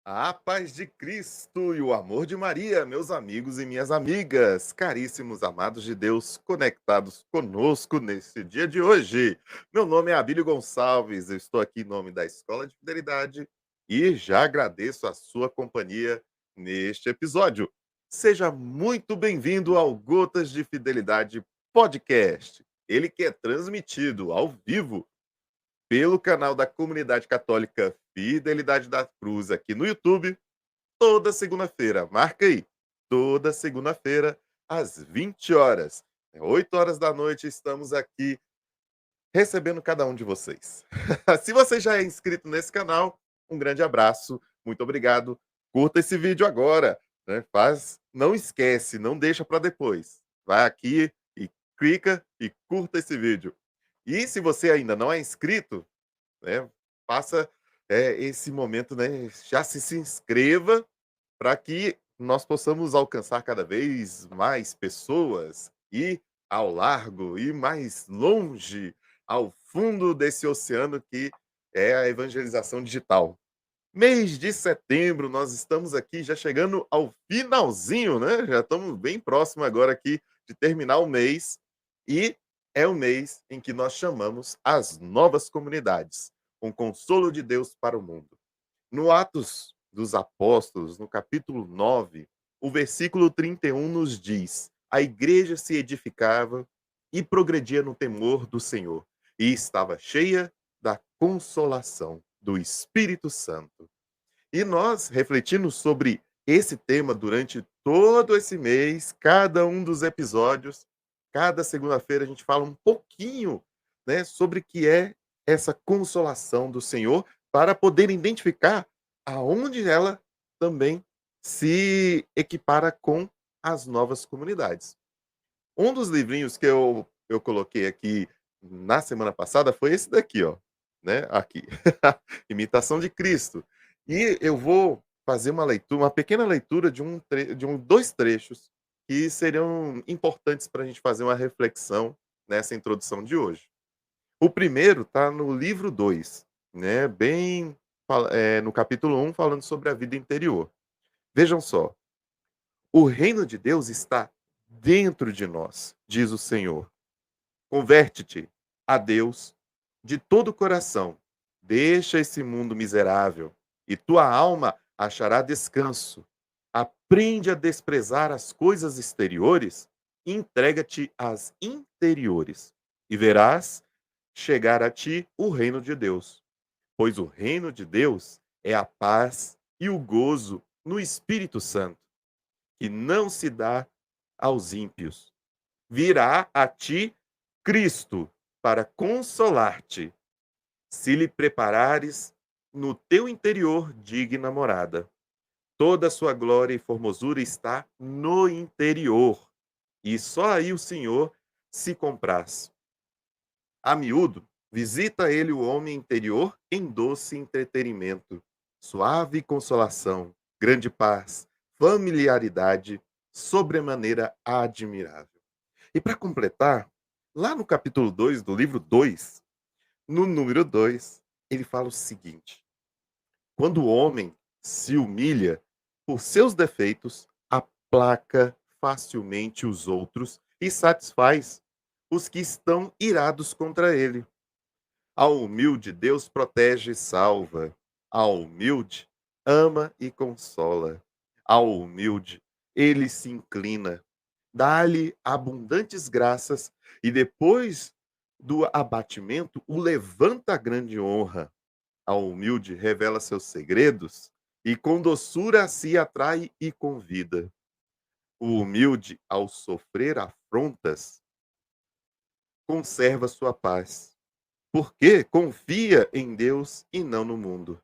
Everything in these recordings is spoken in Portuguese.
A paz de Cristo e o amor de Maria, meus amigos e minhas amigas, caríssimos amados de Deus, conectados conosco nesse dia de hoje. Meu nome é Abílio Gonçalves, eu estou aqui em nome da Escola de Fidelidade e já agradeço a sua companhia neste episódio. Seja muito bem-vindo ao Gotas de Fidelidade Podcast. Ele que é transmitido ao vivo pelo canal da Comunidade Católica Fidelidade da Cruz aqui no YouTube, toda segunda-feira. Marca aí, toda segunda-feira às 20 horas. 8 horas da noite estamos aqui recebendo cada um de vocês. Se você já é inscrito nesse canal, um grande abraço, muito obrigado. Curta esse vídeo agora, né? Não esquece, não deixa para depois. Vai aqui e clica e curta esse vídeo. E se você ainda não é inscrito, né, faça, esse momento, né, já se inscreva para que nós possamos alcançar cada vez mais pessoas, e ao largo e mais longe, ao fundo desse oceano que é a evangelização digital. Mês de setembro, nós estamos aqui já chegando ao finalzinho, né, já estamos bem próximo agora aqui de terminar o mês, e é o mês em que nós chamamos as novas comunidades, um consolo de Deus para o mundo. No Atos dos Apóstolos, no capítulo 9, o versículo 31 nos diz: a igreja se edificava e progredia no temor do Senhor, e estava cheia da consolação do Espírito Santo. E nós, refletindo sobre esse tema durante todo esse mês, cada um dos episódios, cada segunda-feira a gente fala um pouquinho, né, sobre o que é essa consolação do Senhor, para poder identificar aonde ela também se equipara com as novas comunidades. Um dos livrinhos que eu coloquei aqui na semana passada foi esse daqui, ó, né, aqui, Imitação de Cristo. E eu vou fazer uma pequena leitura de 2 trechos que seriam importantes para a gente fazer uma reflexão nessa introdução de hoje. O primeiro está no livro 2, né, no capítulo 1, falando sobre a vida interior. Vejam só: "O reino de Deus está dentro de nós, diz o Senhor. Converte-te a Deus de todo o coração. Deixa esse mundo miserável e tua alma achará descanso. Aprende a desprezar as coisas exteriores e entrega-te às interiores, e verás chegar a ti o reino de Deus. Pois o reino de Deus é a paz e o gozo no Espírito Santo, que não se dá aos ímpios. Virá a ti Cristo para consolar-te, se lhe preparares no teu interior digna morada. Toda a sua glória e formosura está no interior, e só aí o Senhor se compraz. A miúdo, visita ele o homem interior em doce entretenimento, suave consolação, grande paz, familiaridade, sobremaneira admirável. E para completar, lá no capítulo 2 do livro 2, no número 2, ele fala o seguinte: quando o homem se humilha por seus defeitos, aplaca facilmente os outros e satisfaz os que estão irados contra ele. Ao humilde, Deus protege e salva. Ao humilde, ama e consola. Ao humilde, ele se inclina, dá-lhe abundantes graças e depois do abatimento o levanta a grande honra. Ao humilde revela seus segredos e com doçura se atrai e convida. O humilde, ao sofrer afrontas, conserva sua paz, porque confia em Deus e não no mundo.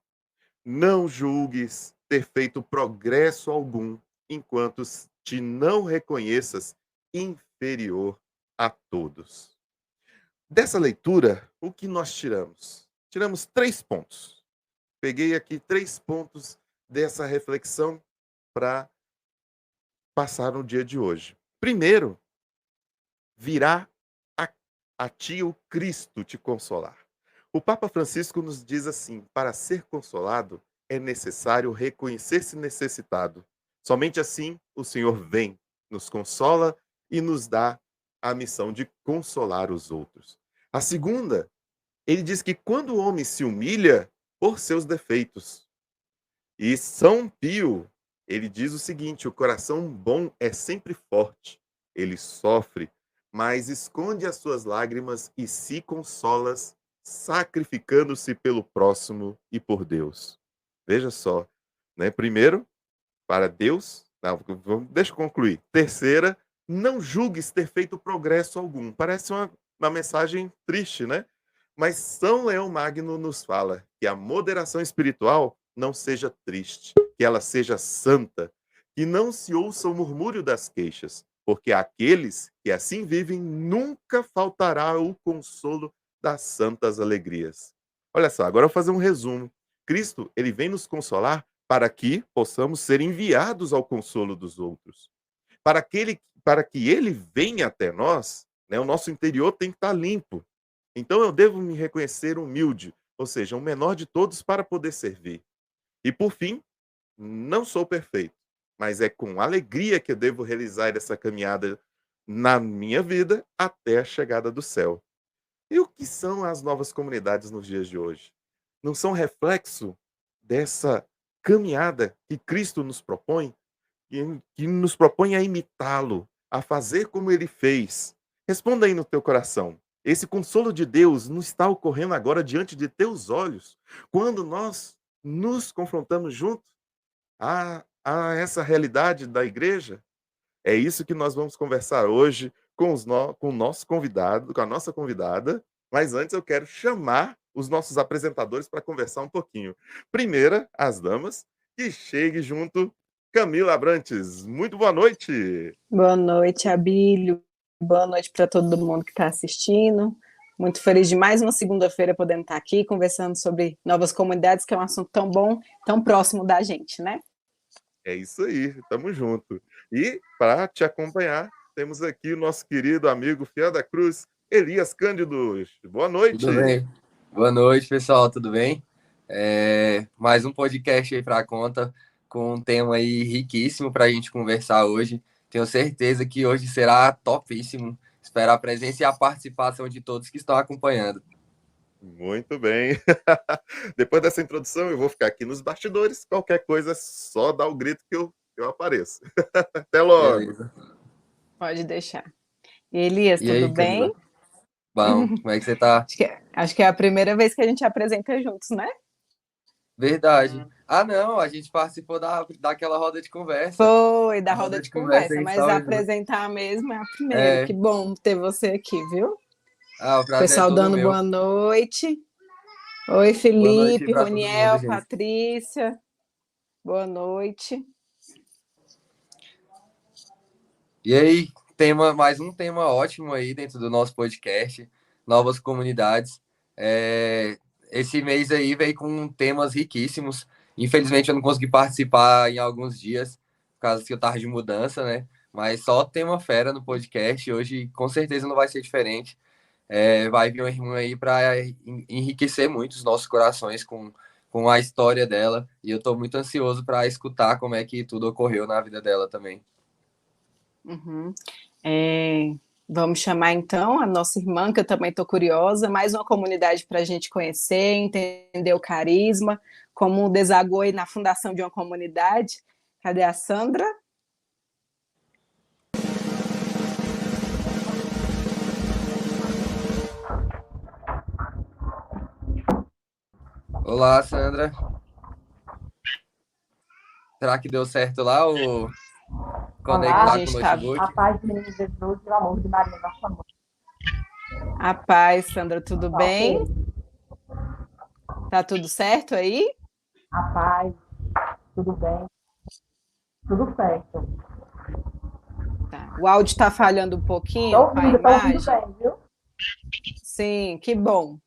Não julgues ter feito progresso algum enquanto te não reconheças inferior a todos. Dessa leitura, o que nós tiramos? Tiramos 3 pontos. Peguei aqui 3 pontos dessa reflexão para passar no dia de hoje. Primeiro, virá a, a ti o Cristo te consolar. O Papa Francisco nos diz assim: para ser consolado, é necessário reconhecer-se necessitado. Somente assim o Senhor vem, nos consola e nos dá a missão de consolar os outros. A segunda, ele diz que quando o homem se humilha por seus defeitos, e São Pio, ele diz o seguinte: o coração bom é sempre forte, ele sofre, mas esconde as suas lágrimas e se consola, sacrificando-se pelo próximo e por Deus. Veja só, né? Primeiro, para Deus, não, deixa eu concluir. Terceira, não julgues ter feito progresso algum. Parece uma mensagem triste, né? Mas São Leão Magno nos fala que a moderação espiritual não seja triste, que ela seja santa, que não se ouça o murmúrio das queixas, porque aqueles que assim vivem nunca faltará o consolo das santas alegrias. Olha só, agora eu vou fazer um resumo. Cristo, ele vem nos consolar para que possamos ser enviados ao consolo dos outros. Para que ele venha até nós, né, o nosso interior tem que estar limpo. Então eu devo me reconhecer humilde, ou seja, o menor de todos para poder servir. E por fim, não sou perfeito, mas é com alegria que eu devo realizar essa caminhada na minha vida até a chegada do céu. E o que são as novas comunidades nos dias de hoje? Não são reflexo dessa caminhada que Cristo nos propõe, que nos propõe a imitá-lo, a fazer como ele fez? Responda aí no teu coração. Esse consolo de Deus não está ocorrendo agora diante de teus olhos, quando nós nos confrontamos junto a essa realidade da igreja? É isso que nós vamos conversar hoje com o nosso convidado, com a nossa convidada. Mas antes eu quero chamar os nossos apresentadores para conversar um pouquinho. Primeira, as damas, que chegue junto, Camila Abrantes. Muito boa noite. Boa noite, Abílio. Boa noite para todo mundo que está assistindo. Muito feliz de mais uma segunda-feira podendo estar aqui conversando sobre novas comunidades, que é um assunto tão bom, tão próximo da gente, né? É isso aí, tamo junto. E para te acompanhar, temos aqui o nosso querido amigo Fiel da Cruz, Elias Cândido. Boa Tudo noite. bem? Boa noite, pessoal, tudo bem? Mais um podcast aí para conta, com um tema aí riquíssimo para a gente conversar hoje. Tenho certeza que hoje será topíssimo. Espero a presença e a participação de todos que estão acompanhando. Muito bem. Depois dessa introdução, eu vou ficar aqui nos bastidores. Qualquer coisa, é só dar o grito que eu apareço. Até logo. Beleza. Pode deixar. Elias, E tudo aí, bem? Camila? Bom, como é que você tá? Acho que é a primeira vez que a gente apresenta juntos, né? Verdade. Ah, não, a gente participou daquela roda de conversa. Foi, da A roda roda de de conversa a conversa, gente mas estava junto. apresentar mesmo é a primeira. É, Que bom ter você aqui, viu? o prazer é Pessoal todo dando meu. boa noite. Oi, Boa noite Felipe, para todo mundo, Roniel, gente. Patrícia. Boa noite. E aí, mais um tema ótimo aí dentro do nosso podcast, novas comunidades. Esse mês aí veio com temas riquíssimos. Infelizmente eu não consegui participar em alguns dias, por causa que eu tava de mudança, né? Mas só tema fera no podcast. Hoje com certeza não vai ser diferente. Vai vir uma irmã aí para enriquecer muito os nossos corações com a história dela. E eu estou muito ansioso para escutar como é que tudo ocorreu na vida dela também. Uhum. Vamos chamar então a nossa irmã, que eu também estou curiosa, mais uma comunidade para a gente conhecer, entender o carisma, como desagou aí na fundação de uma comunidade. Cadê a Sandra? Olá, Sandra. Será que deu certo lá o conectar com o notebook? A paz de Jesus e o amor de Maria, nossa mãe. A paz, Sandra, tudo bem? Tá tudo certo aí? A paz, tudo bem? Tudo certo. Tá. O áudio está falhando um pouquinho Tô com a ouvindo imagem? bem, viu? Sim, que bom.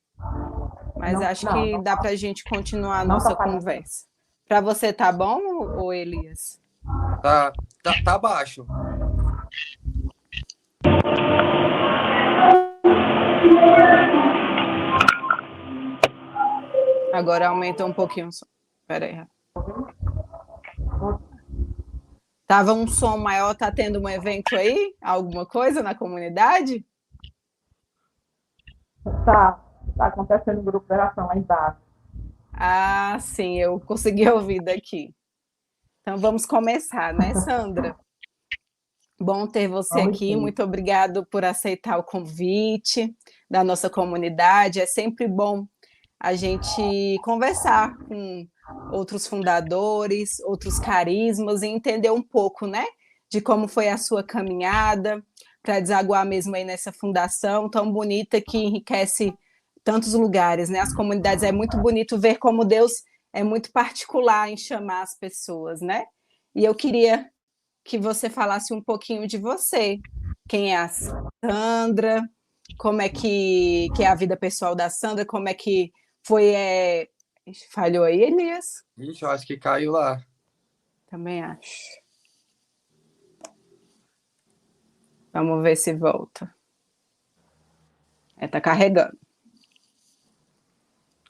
Mas acho que dá para a gente continuar a nossa conversa. Para você tá bom, ou Elias? Tá baixo. Agora aumenta um pouquinho o som. Peraí. Tava um som maior, tá tendo um evento aí? Alguma coisa na comunidade? Tá acontecendo um grupo de oração lá embaixo. Ah, sim, eu consegui ouvir daqui. Então vamos começar, né, Sandra? Bom ter você Vamos aqui. sim. Muito obrigado por aceitar o convite da nossa comunidade. É sempre bom a gente conversar com outros fundadores, outros carismas e entender um pouco, né, de como foi a sua caminhada para desaguar mesmo aí nessa fundação tão bonita que enriquece tantos lugares, né? As comunidades é muito bonito ver como Deus é muito particular em chamar as pessoas, né? E eu queria que você falasse um pouquinho de você. Quem é a Sandra? Como é que é a vida pessoal da Sandra? Como é que foi? Falhou aí, Elias? Ixi, eu acho que caiu lá. Também acho. Vamos ver se volta. Tá carregando.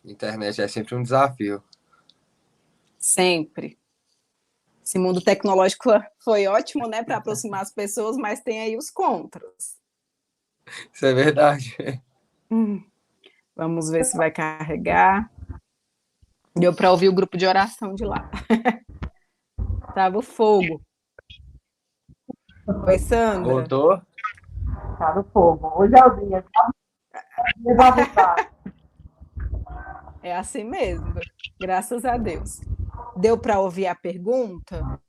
Internet é sempre um desafio. Sempre. Esse mundo tecnológico foi ótimo, né, para aproximar as pessoas, mas tem aí os contras. Isso é verdade. Vamos ver se vai carregar. Deu para ouvir o grupo de oração de lá. Tava o fogo. Oi, Sandra. Voltou? Tá no fogo. Hoje é o dia. Dia avisar. É assim mesmo, graças a Deus. Deu para ouvir a pergunta?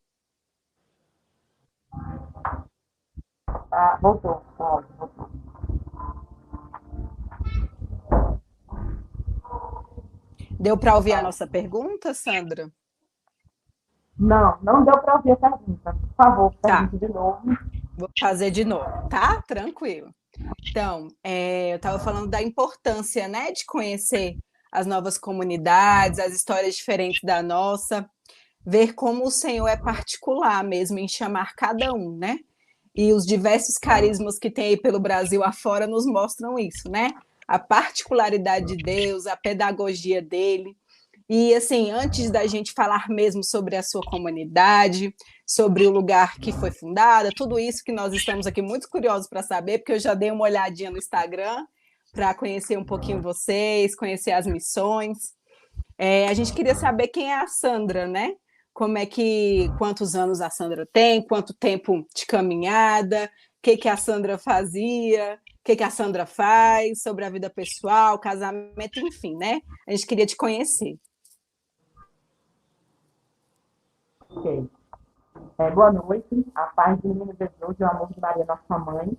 Tá, voltou. Voltou. Deu para ouvir a nossa pergunta, Sandra? Não deu para ouvir a pergunta. Por favor, Tá. pergunte de novo. Vou fazer de novo, tá? Tranquilo. Então, eu estava falando da importância, né, de conhecer as novas comunidades, as histórias diferentes da nossa, ver como o Senhor é particular mesmo em chamar cada um, né? E os diversos carismas que tem aí pelo Brasil afora nos mostram isso, né? A particularidade de Deus, a pedagogia dele. E assim, antes da gente falar mesmo sobre a sua comunidade, sobre o lugar que foi fundada, tudo isso que nós estamos aqui muito curiosos para saber, porque eu já dei uma olhadinha no Instagram para conhecer um pouquinho vocês, conhecer as missões. A gente queria saber quem é a Sandra, né? Quantos anos a Sandra tem, quanto tempo de caminhada, o que a Sandra fazia, o que a Sandra faz, sobre a vida pessoal, casamento, enfim, né? A gente queria te conhecer. Ok. Boa noite. A paz de Menino Jesus e o amor de Maria, nossa mãe.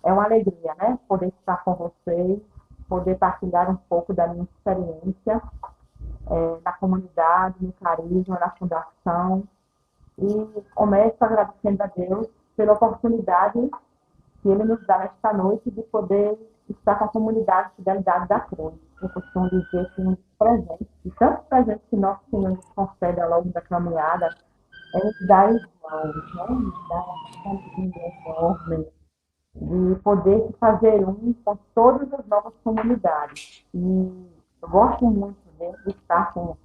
É uma alegria, né? Poder estar com vocês, poder partilhar um pouco da minha experiência na comunidade, no carisma, na fundação. E começo agradecendo a Deus pela oportunidade que Ele nos dá nesta noite de poder estar com a comunidade Fidelidade da Cruz. Eu costumo dizer que um dos presentes, de tantos presentes que nosso Senhor nos concede ao longo da caminhada, é nos dar irmãos, né? Nos dar uma família enorme, de poder fazer um com todas as novas comunidades. E eu gosto muito, né, de estar com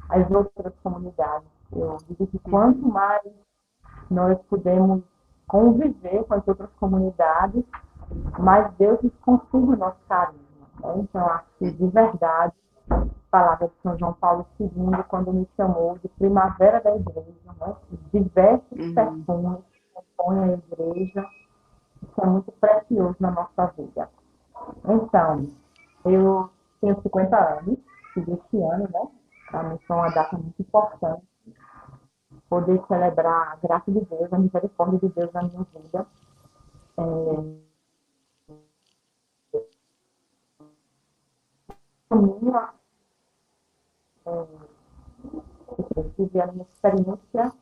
as outras comunidades. Eu digo que quanto mais nós podemos conviver com as outras comunidades, mais Deus nos confirma o nosso carisma. Né? Então, acho que de verdade, a palavra de São João Paulo II, quando me chamou de primavera da igreja, né? Os diversos perfumes que compõem a igreja, isso é muito precioso na nossa vida. Então, eu tenho 50 anos, fiz esse ano, né? Para mim foi uma data muito importante, poder celebrar a graça de Deus, a misericórdia de Deus na minha vida. Minha, eu tive a minha experiência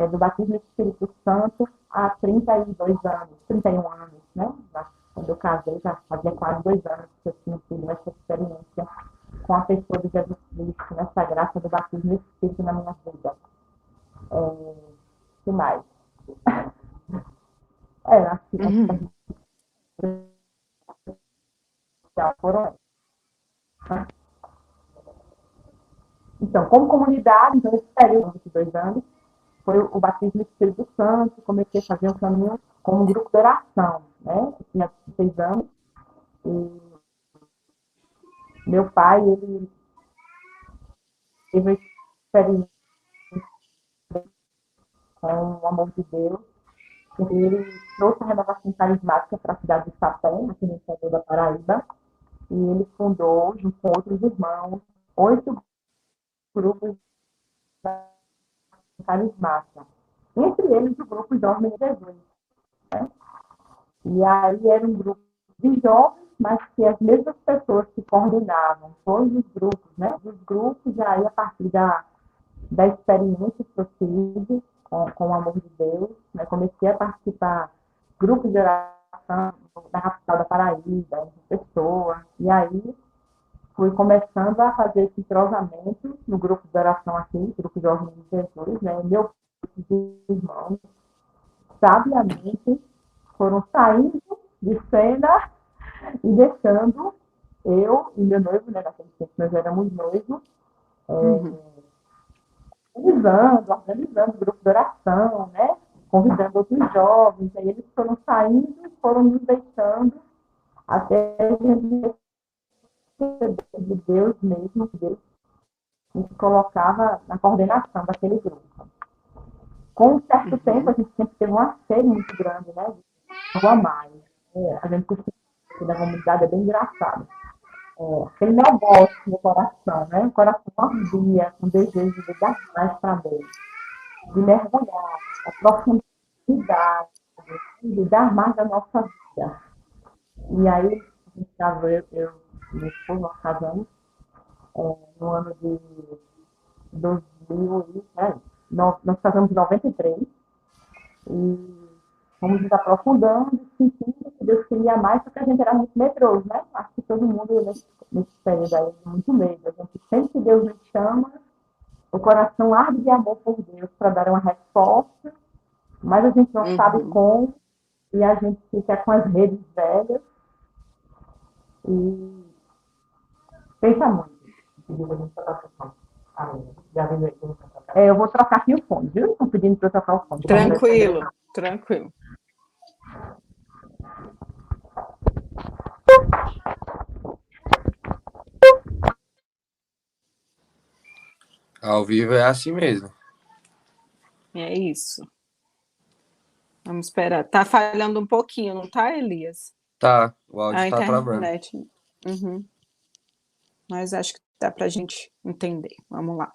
do batismo do Espírito Santo há 32 anos, 31 anos, né? Quando eu casei, já fazia quase 2 anos que eu tinha tido essa experiência com a pessoa de Jesus Cristo, nessa graça do batismo do Espírito na minha vida. Que mais? Acho que foram. Então, como comunidade, então, esse período de 2 anos, foi o batismo do Espírito Santo, comecei a fazer um caminho como um grupo de oração, né? Eu tinha 6 anos, e meu pai, ele teve uma experiência com o amor de Deus, e ele trouxe a renovação carismática para a cidade de Sapé, aqui no interior da Paraíba, e ele fundou, junto com outros irmãos, 8 grupos carismática. Entre eles, o grupo Jovens de Jesus. Né? E aí era um grupo de jovens, mas que as mesmas pessoas que coordenavam todos os grupos, né? Os grupos, aí a partir da experiência que eu tive com o amor de Deus, né? Comecei a participar de grupos de oração na capital da Paraíba, em Pessoa, e aí fui começando a fazer esse entrosamento no grupo de oração aqui, grupo de Jovens de Jesus, né? Meu irmãos, sabiamente, foram saindo de cena e deixando eu e meu noivo, né? Naquele tempo nós éramos noivos, organizando grupo de oração, né? Convidando outros jovens, aí eles foram saindo e foram nos deixando até a gente de Deus mesmo, Deus nos colocava na coordenação daquele grupo. Com um certo tempo, a gente sempre teve uma sede muito grande, né? De algo a mais. A gente costuma da comunidade é bem engraçado. Aquele negócio no coração, né? O coração ardia com desejo de dar mais para Deus, de mergulhar, a profundidade, de dar mais da nossa vida. E aí, a gente casou, eu e meu esposo, nós casamos no ano de 2000, nós casamos em 93 e fomos nos aprofundando, sentindo que Deus queria mais, porque a gente era muito medroso, né? Acho que todo mundo nesse período aí muito medo. A gente sempre que Deus nos chama, o coração arde de amor por Deus para dar uma resposta, mas a gente não sabe como, e a gente fica com as redes velhas e pensa muito. Eu vou trocar aqui o fone, viu? Estão pedindo para eu trocar o fone. Tranquilo, tranquilo. Ao vivo é assim mesmo. É isso. Vamos esperar. Tá falhando um pouquinho, não tá, Elias? Tá, o áudio A tá travando. internet. Mas acho que dá pra gente entender. Vamos lá.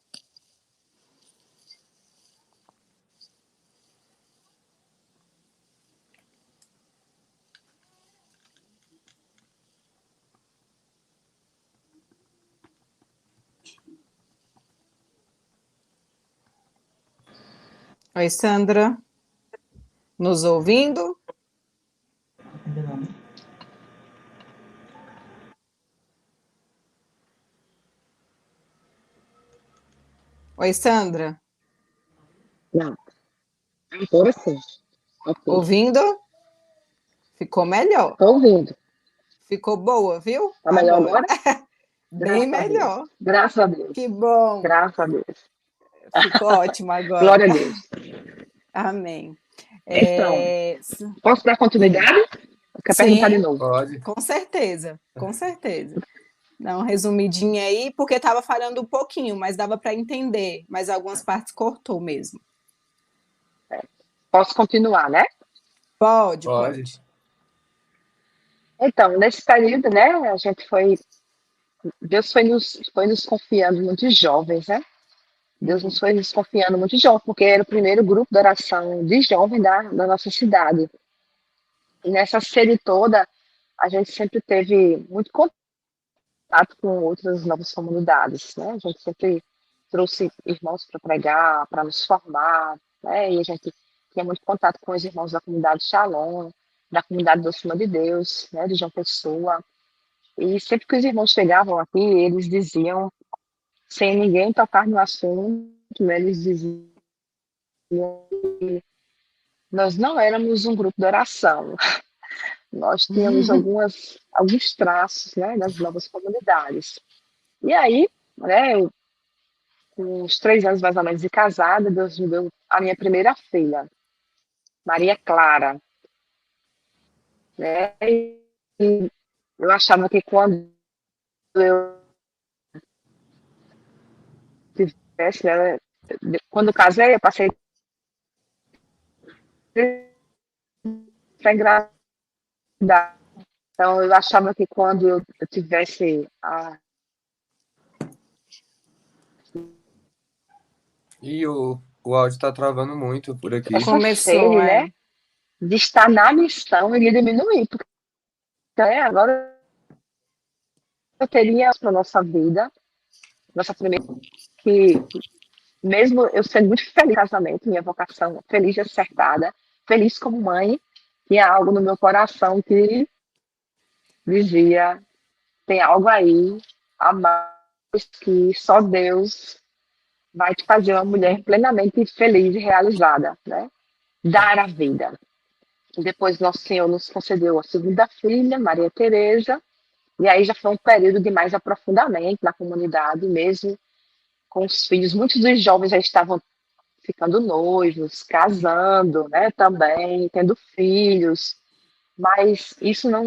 Oi, Sandra. Nos ouvindo? Oi, Sandra. Não. Agora sim. Ok. Ouvindo? Ficou melhor. Estou ouvindo. Ficou boa, viu? Está melhor agora? Bem Graças melhor. Graças a Deus. Que bom. Graças a Deus. Ficou ótimo agora. Glória a Deus. Amém. Então, posso dar continuidade? Quer perguntar de novo? Pode. Com certeza, com certeza. Dá uma resumidinha aí, porque estava falhando um pouquinho, mas dava para entender, mas algumas partes cortou mesmo. Posso continuar, né? Pode. Então, nesse período, né, Deus foi nos confiando muitos jovens, né? Deus nos foi nos confiando muitos jovens, porque era o primeiro grupo de oração de jovens da nossa cidade. E nessa série toda, a gente sempre teve muito contato com outras novas comunidades, né? A gente sempre trouxe irmãos para pregar, para nos formar, né? E a gente tinha muito contato com os irmãos da comunidade Shalom, da comunidade do Cima de Deus, né? De João Pessoa. E sempre que os irmãos chegavam aqui, eles diziam, sem ninguém tocar no assunto, né? Eles diziam que nós não éramos um grupo de oração. Nós tínhamos alguns traços, né, das novas comunidades. E aí, né, com uns 3 anos mais ou menos de casada, Deus me deu a minha primeira filha, Maria Clara, né? E eu achava que quando eu tivesse, né, quando eu casei, eu passei para engravidar. Então, eu achava que quando eu tivesse E o áudio tá travando muito por aqui. essa Começou, sede, né, de estar na missão, ele diminuir, porque agora eu teria para nossa vida, nossa primeira, que mesmo eu sendo muito feliz no casamento, minha vocação feliz e acertada, feliz como mãe, tinha algo no meu coração que dizia, tem algo aí a mais que só Deus vai te fazer uma mulher plenamente feliz e realizada, né? Dar a vida. Depois Nosso Senhor nos concedeu a segunda filha, Maria Teresa, e aí já foi um período de mais aprofundamento na comunidade, mesmo com os filhos. Muitos dos jovens já estavam ficando noivos, casando, né, também, tendo filhos, mas isso não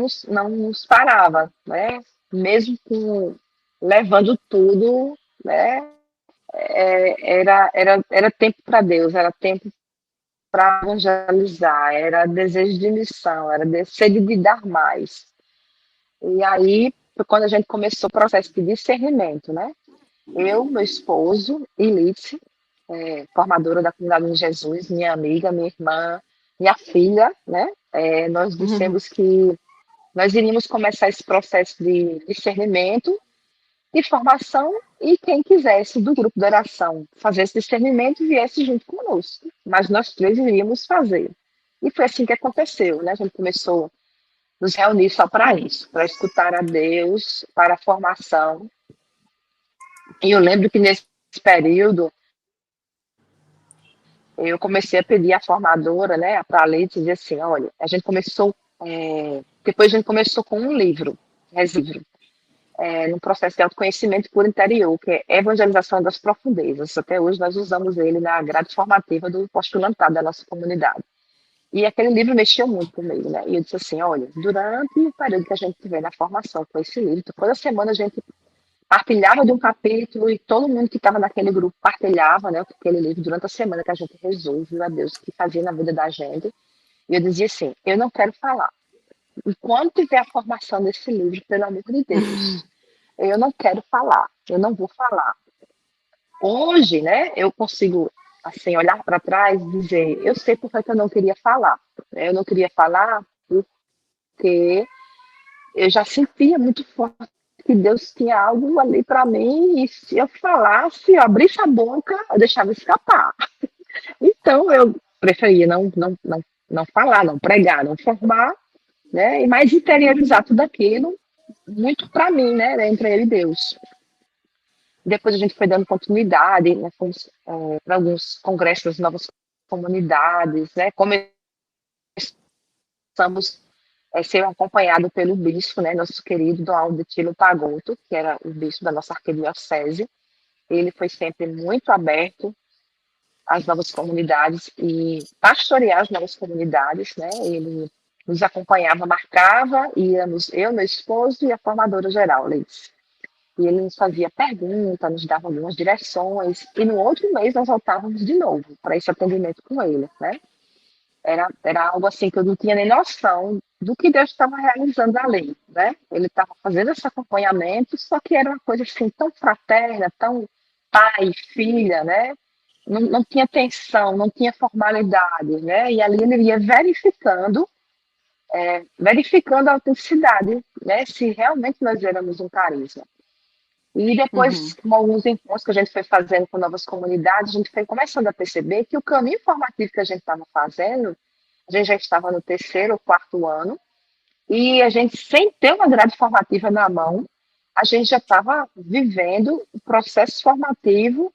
nos parava, né? Mesmo levando tudo, né? Era tempo para Deus, era tempo para evangelizar, era desejo de missão, era sede de dar mais. E aí foi quando a gente começou o processo de discernimento, né? Eu, meu esposo, Elice, formadora da Comunidade de Jesus, minha amiga, minha irmã, minha filha, né? Nós dissemos que nós iríamos começar esse processo de discernimento, de formação, e quem quisesse do grupo de oração fazer esse discernimento viesse junto conosco, mas nós três iríamos fazer. E foi assim que aconteceu, né? A gente começou a nos reunir só para isso, para escutar a Deus, para a formação. E eu lembro que nesse período eu comecei a pedir à formadora, né, para a Leite, dizer assim, olha, a gente começou, depois a gente começou com um livro, no processo de autoconhecimento por interior, que é Evangelização das Profundezas. Até hoje nós usamos ele na grade formativa do postulantado da nossa comunidade. E aquele livro mexeu muito comigo, né? E eu disse assim, olha, durante o período que a gente tiver na formação com esse livro, toda semana a gente partilhava de um capítulo e todo mundo que estava naquele grupo partilhava, né, aquele livro durante a semana que a gente rezou, viu a Deus que fazia na vida da gente. E eu dizia assim, eu não quero falar. E quando tiver a formação desse livro, pelo amor de Deus, eu não quero falar, eu não vou falar. Hoje, né, eu consigo, assim, olhar para trás e dizer, eu sei porque eu não queria falar. Eu não queria falar porque eu já sentia muito forte que Deus tinha algo ali para mim, e se eu falasse, eu abrisse a boca, eu deixava escapar. Então, eu preferia não falar, não pregar, não formar, né? E mais interiorizar tudo aquilo, muito para mim, né? Entre ele e Deus. Depois a gente foi dando continuidade, né? Fomos para alguns congressos das novas comunidades, né? Começamos ser acompanhado pelo bispo, né, nosso querido Dom Aldetilo Pagotto, que era o bispo da nossa arquidiocese. Ele foi sempre muito aberto às novas comunidades e pastorear as novas comunidades, né? Ele nos acompanhava, marcava, íamos eu, meu esposo e a formadora geral, Liz. E ele nos fazia perguntas, nos dava algumas direções, e no outro mês nós voltávamos de novo para esse atendimento com ele, né? Era algo assim que eu não tinha nem noção do que Deus estava realizando ali, né? Ele estava fazendo esse acompanhamento, só que era uma coisa assim tão fraterna, tão pai, filha, né? Não tinha tensão, não tinha formalidade, né? E ali ele ia verificando a autenticidade, né? Se realmente nós éramos um carisma. E depois, com alguns encontros que a gente foi fazendo com novas comunidades, a gente foi começando a perceber que o caminho formativo que a gente estava fazendo, a gente já estava no terceiro ou quarto ano, e a gente, sem ter uma grade formativa na mão, a gente já estava vivendo o processo formativo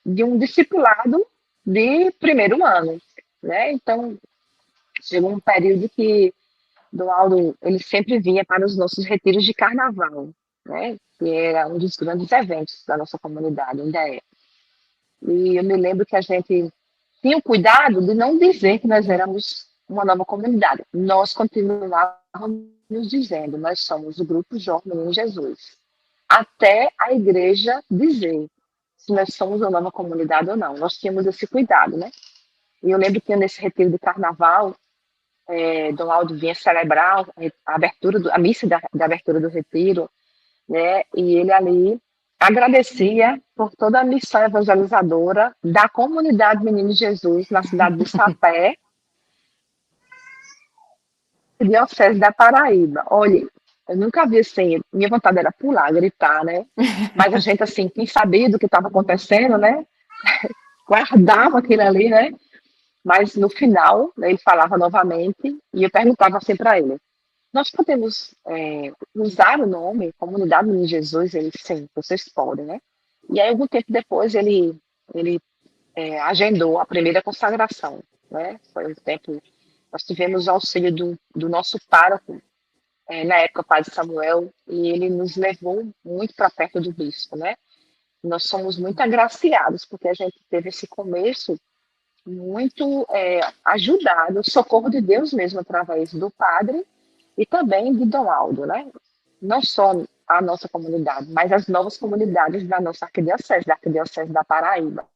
de um discipulado de primeiro ano, né? Então, chegou um período que Dom Aldo, ele sempre vinha para os nossos retiros de carnaval. né? Que era um dos grandes eventos da nossa comunidade, ainda é. E eu me lembro que a gente tinha o cuidado de não dizer que nós éramos uma nova comunidade. Nós continuávamos dizendo, nós somos o Grupo Jovem Menino Jesus. Até a igreja dizer se nós somos uma nova comunidade ou não. Nós tínhamos esse cuidado, né? E eu lembro que nesse retiro de carnaval, Dom Aldo vinha celebrar a abertura, a missa da abertura do retiro, né? E ele ali agradecia por toda a missão evangelizadora da comunidade Menino Jesus na cidade de Sapé, diocese da Paraíba. Olha, eu nunca vi assim, minha vontade era pular, gritar, né? Mas a gente, assim, quem sabia do que estava acontecendo, né? Guardava aquilo ali, né? Mas no final, né, ele falava novamente e eu perguntava assim para ele: nós podemos usar o nome Comunidade Menino Jesus? Ele, sim, vocês podem, né? E aí, algum tempo depois, ele agendou a primeira consagração, né? Foi um tempo, nós tivemos o auxílio do nosso pároco, na época, o padre Samuel, e ele nos levou muito para perto do bispo, né? Nós somos muito agraciados, porque a gente teve esse começo muito ajudado, o socorro de Deus mesmo, através do padre e também de Dom Aldo, né? Não só a nossa comunidade, mas as novas comunidades da nossa arquidiocese, da arquidiocese da Paraíba.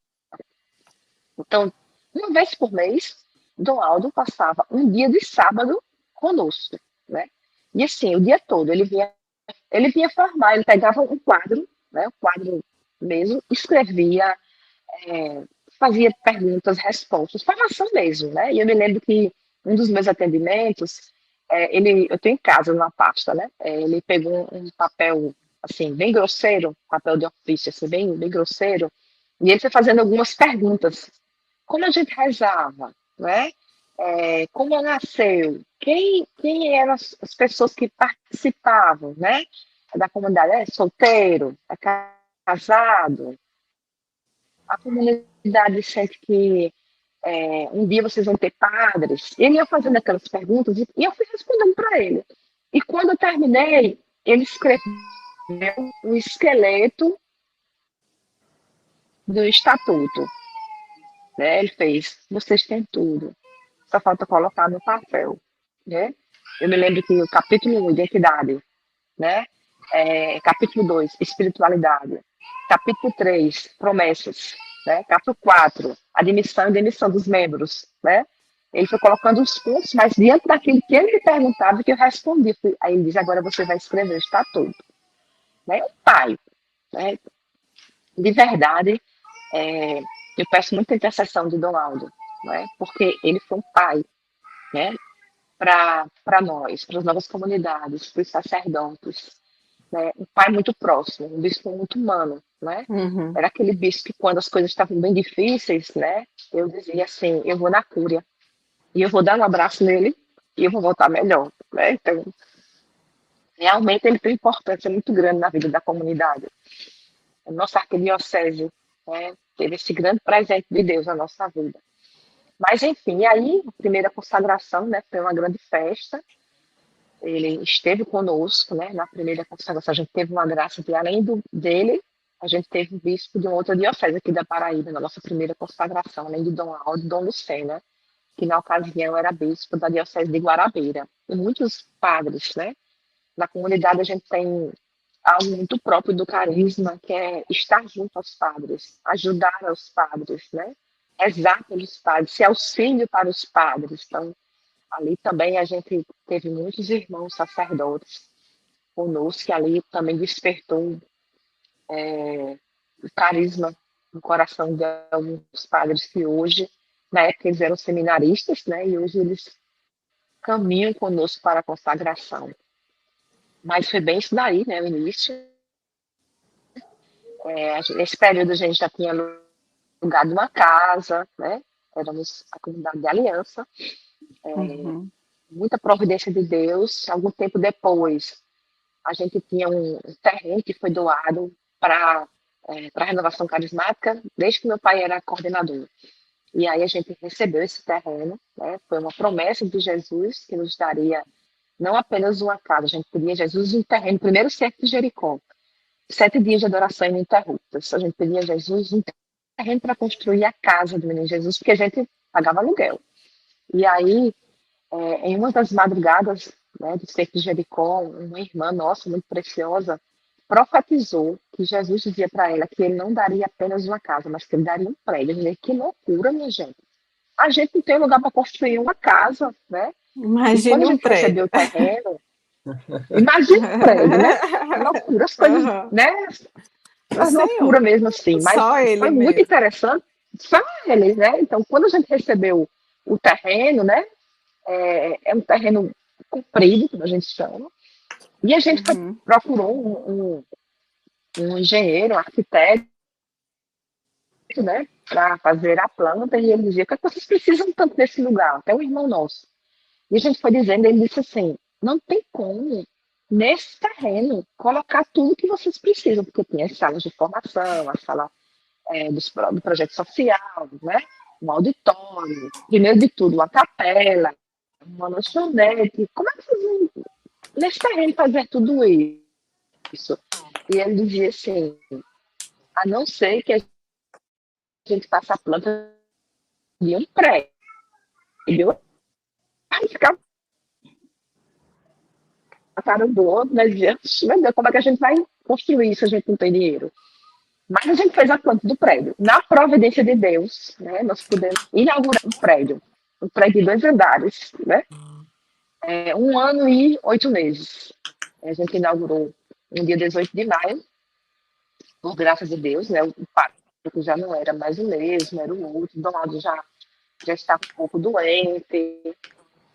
Então, uma vez por mês, Dom Aldo passava um dia de sábado conosco, né? E assim, o dia todo, ele vinha formar, ele pegava um quadro, né? Um quadro mesmo, escrevia, é, fazia perguntas, respostas, formação mesmo, né? E eu me lembro que um dos meus atendimentos, eu tenho em casa uma pasta, né? Ele pegou um papel, assim, bem grosseiro, papel de ofício, assim, bem, bem grosseiro, e ele foi fazendo algumas perguntas. Como a gente rezava, né? Como nasceu? Quem eram as pessoas que participavam, né? Da comunidade? É solteiro? É casado? A comunidade sente que um dia vocês vão ter padres. Ele ia fazendo aquelas perguntas e eu fui respondendo para ele. E quando eu terminei, ele escreveu o esqueleto do estatuto, né? Ele fez, vocês têm tudo, só falta colocar no papel, né? Eu me lembro que o capítulo 1, identidade, né? Capítulo 2, espiritualidade. Capítulo 3, promessas. Né? Capítulo 4, admissão e demissão dos membros. Né? Ele foi colocando os pontos, mas diante daquilo que ele me perguntava, que eu respondi. Aí ele diz, agora você vai escrever o estatuto. Né? O pai, né? De verdade, eu peço muita intercessão de Dom Aldo, né? Porque ele foi um pai, né? Para nós, para as novas comunidades, para os sacerdotes, né? Um pai muito próximo, um bispo muito humano, né? Uhum. Era aquele bispo que quando as coisas estavam bem difíceis, né? Eu dizia assim, eu vou na cúria e eu vou dar um abraço nele e eu vou voltar melhor, né? Então, realmente ele tem importância muito grande na vida da comunidade. A nossa arquidiocese, né, teve esse grande presente de Deus na nossa vida. Mas enfim, aí a primeira consagração, né? Foi uma grande festa. Ele esteve conosco, né, na primeira consagração. A gente teve uma graça de, além dele, a gente teve o bispo de uma outra diocese aqui da Paraíba, na nossa primeira consagração, além de Dom Aldo e Dom Lucena, que na ocasião era bispo da diocese de Guarabeira. E muitos padres, né? Na comunidade a gente tem algo muito próprio do carisma, que é estar junto aos padres, ajudar os padres, né? Rezar pelos padres, ser auxílio para os padres. Então, ali também a gente teve muitos irmãos sacerdotes conosco, que ali também despertou o carisma no coração de alguns padres que hoje, na época eles eram seminaristas, né, e hoje eles caminham conosco para a consagração. Mas foi bem isso daí, né, o início. Nesse período a gente já tinha alugado uma casa, né, éramos a comunidade de aliança, Uhum. muita providência de Deus. Algum tempo depois, a gente tinha um terreno que foi doado para a renovação carismática, desde que meu pai era coordenador. E aí a gente recebeu esse terreno, né? Foi uma promessa de Jesus que nos daria não apenas uma casa, a gente pedia a Jesus um terreno, primeiro cerco de Jericó, 7 dias de adoração ininterruptas, a gente pedia a Jesus um terreno para construir a casa do menino Jesus, porque a gente pagava aluguel. E aí, em uma das madrugadas, né, do cerco de Jericó, uma irmã nossa, muito preciosa, profetizou que Jesus dizia para ela que ele não daria apenas uma casa, mas que ele daria um prédio. Eu falei, que loucura, minha gente. A gente não tem lugar para construir uma casa, né? E quando a Imagine um gente recebeu prédio. o terreno, imagina o prédio, né? Que loucura, as coisas, Aham. né? O As loucuras Senhor, mesmo assim. Mas só ele foi muito mesmo. interessante, só eles, né? Então, quando a gente recebeu o terreno, né? É um terreno comprido, como a gente chama, e a gente Uhum. procurou um engenheiro, um arquiteto, né, para fazer a planta, e ele dizia, o que é que vocês precisam tanto desse lugar? Até um irmão nosso. E a gente foi dizendo, ele disse assim, não tem como, nesse terreno, colocar tudo que vocês precisam, porque tinha as salas de formação, a sala do projeto social, né, um auditório, primeiro de tudo, uma capela, uma lanchonete. Como é que vocês vão, nesse terreno, fazer tudo isso? E ele dizia assim, a não ser que a gente faça a planta de um prédio. Aí ficava a cara do outro, né? Dizia, meu Deus, como é que a gente vai construir isso se a gente não tem dinheiro? Mas a gente fez a planta do prédio. Na providência de Deus, né, nós pudemos inaugurar um prédio de 2 andares, né? 1 ano e 8 meses. A gente inaugurou no dia 18 de maio, por graça de Deus, né? O pátio já não era mais o mesmo, era o outro. Donaldo já estava um pouco doente,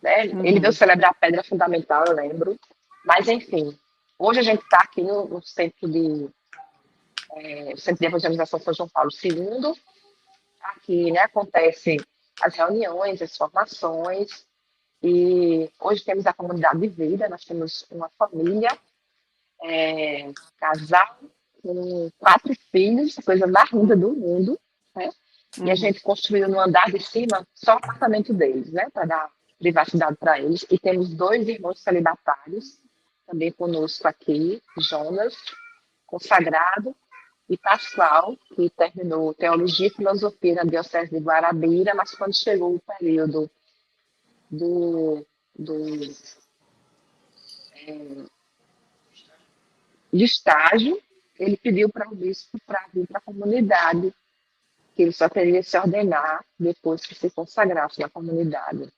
né? Ele veio celebrar a pedra fundamental, eu lembro. Mas, enfim, hoje a gente está aqui no centro Centro de Evangelização São João Paulo II. Aqui, né, acontecem as reuniões, as formações, e hoje temos a comunidade de vida, nós temos uma família, casal, com 4 filhos, a coisa mais linda do mundo, né? E a gente construiu no andar de cima só o apartamento deles, né, para dar privacidade para eles. E temos 2 irmãos celibatários também conosco aqui, Jonas, consagrado, e Pascoal, que terminou Teologia e Filosofia na Diocese de Guarabira, mas quando chegou o período do de estágio, ele pediu para o bispo para vir para a comunidade, que ele só teria que se ordenar depois que se consagrasse na comunidade.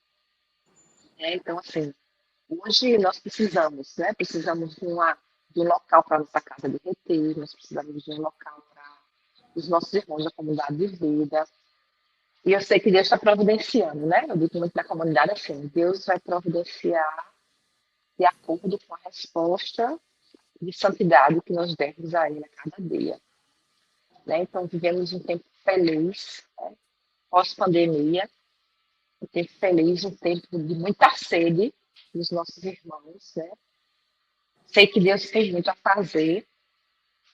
Então, assim, hoje nós precisamos, né? Precisamos de um local para a nossa casa de retiro, nós precisamos de um local para os nossos irmãos da comunidade de vida. E eu sei que Deus está providenciando, né? Eu digo muito na comunidade assim, Deus vai providenciar de acordo com a resposta de santidade que nós demos a Ele a cada dia. Né? Então, vivemos um tempo feliz, né? Pós-pandemia, um tempo feliz, um tempo de muita sede dos nossos irmãos, né? Sei que Deus tem muito a fazer,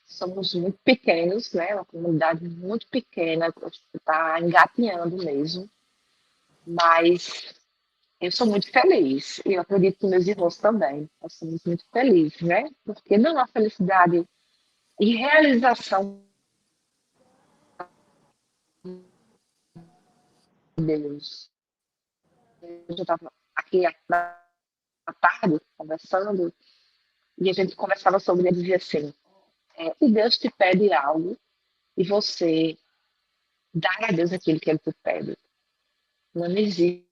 somos muito pequenos, né? Uma comunidade muito pequena, está engatinhando mesmo, mas eu sou muito feliz, e eu acredito que meus irmãos também, nós somos muito felizes, né? Porque não há felicidade e realização de Deus. Eu estava aqui na tarde conversando, e a gente conversava sobre ele, dizia assim, se Deus te pede algo, e você dar a Deus aquilo que Ele te pede, não existe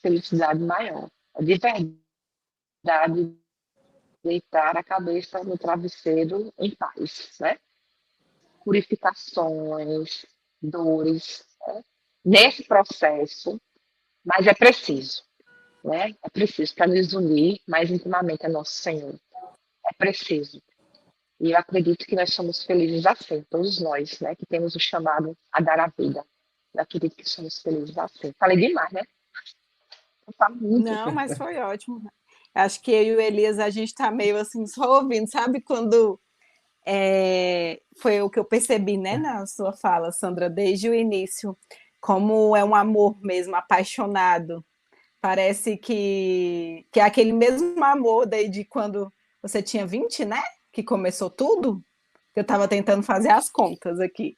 felicidade maior. É de verdade deitar a cabeça no travesseiro em paz, né? Purificações, dores, né? Nesse processo, mas é preciso, né? É preciso para nos unir mais intimamente a nosso Senhor. É preciso. E eu acredito que nós somos felizes assim, todos nós, né? Que temos o chamado a dar a vida. Eu acredito que somos felizes assim. Falei demais, né? Eu falo muito. Não, mas foi ótimo. Acho que eu e o Elias, a gente está meio assim, só ouvindo, sabe quando foi o que eu percebi, né, na sua fala, Sandra, desde o início, como é um amor mesmo, apaixonado Parece que é aquele mesmo amor daí de quando você tinha 20, né? Que começou tudo. Eu estava tentando fazer as contas aqui.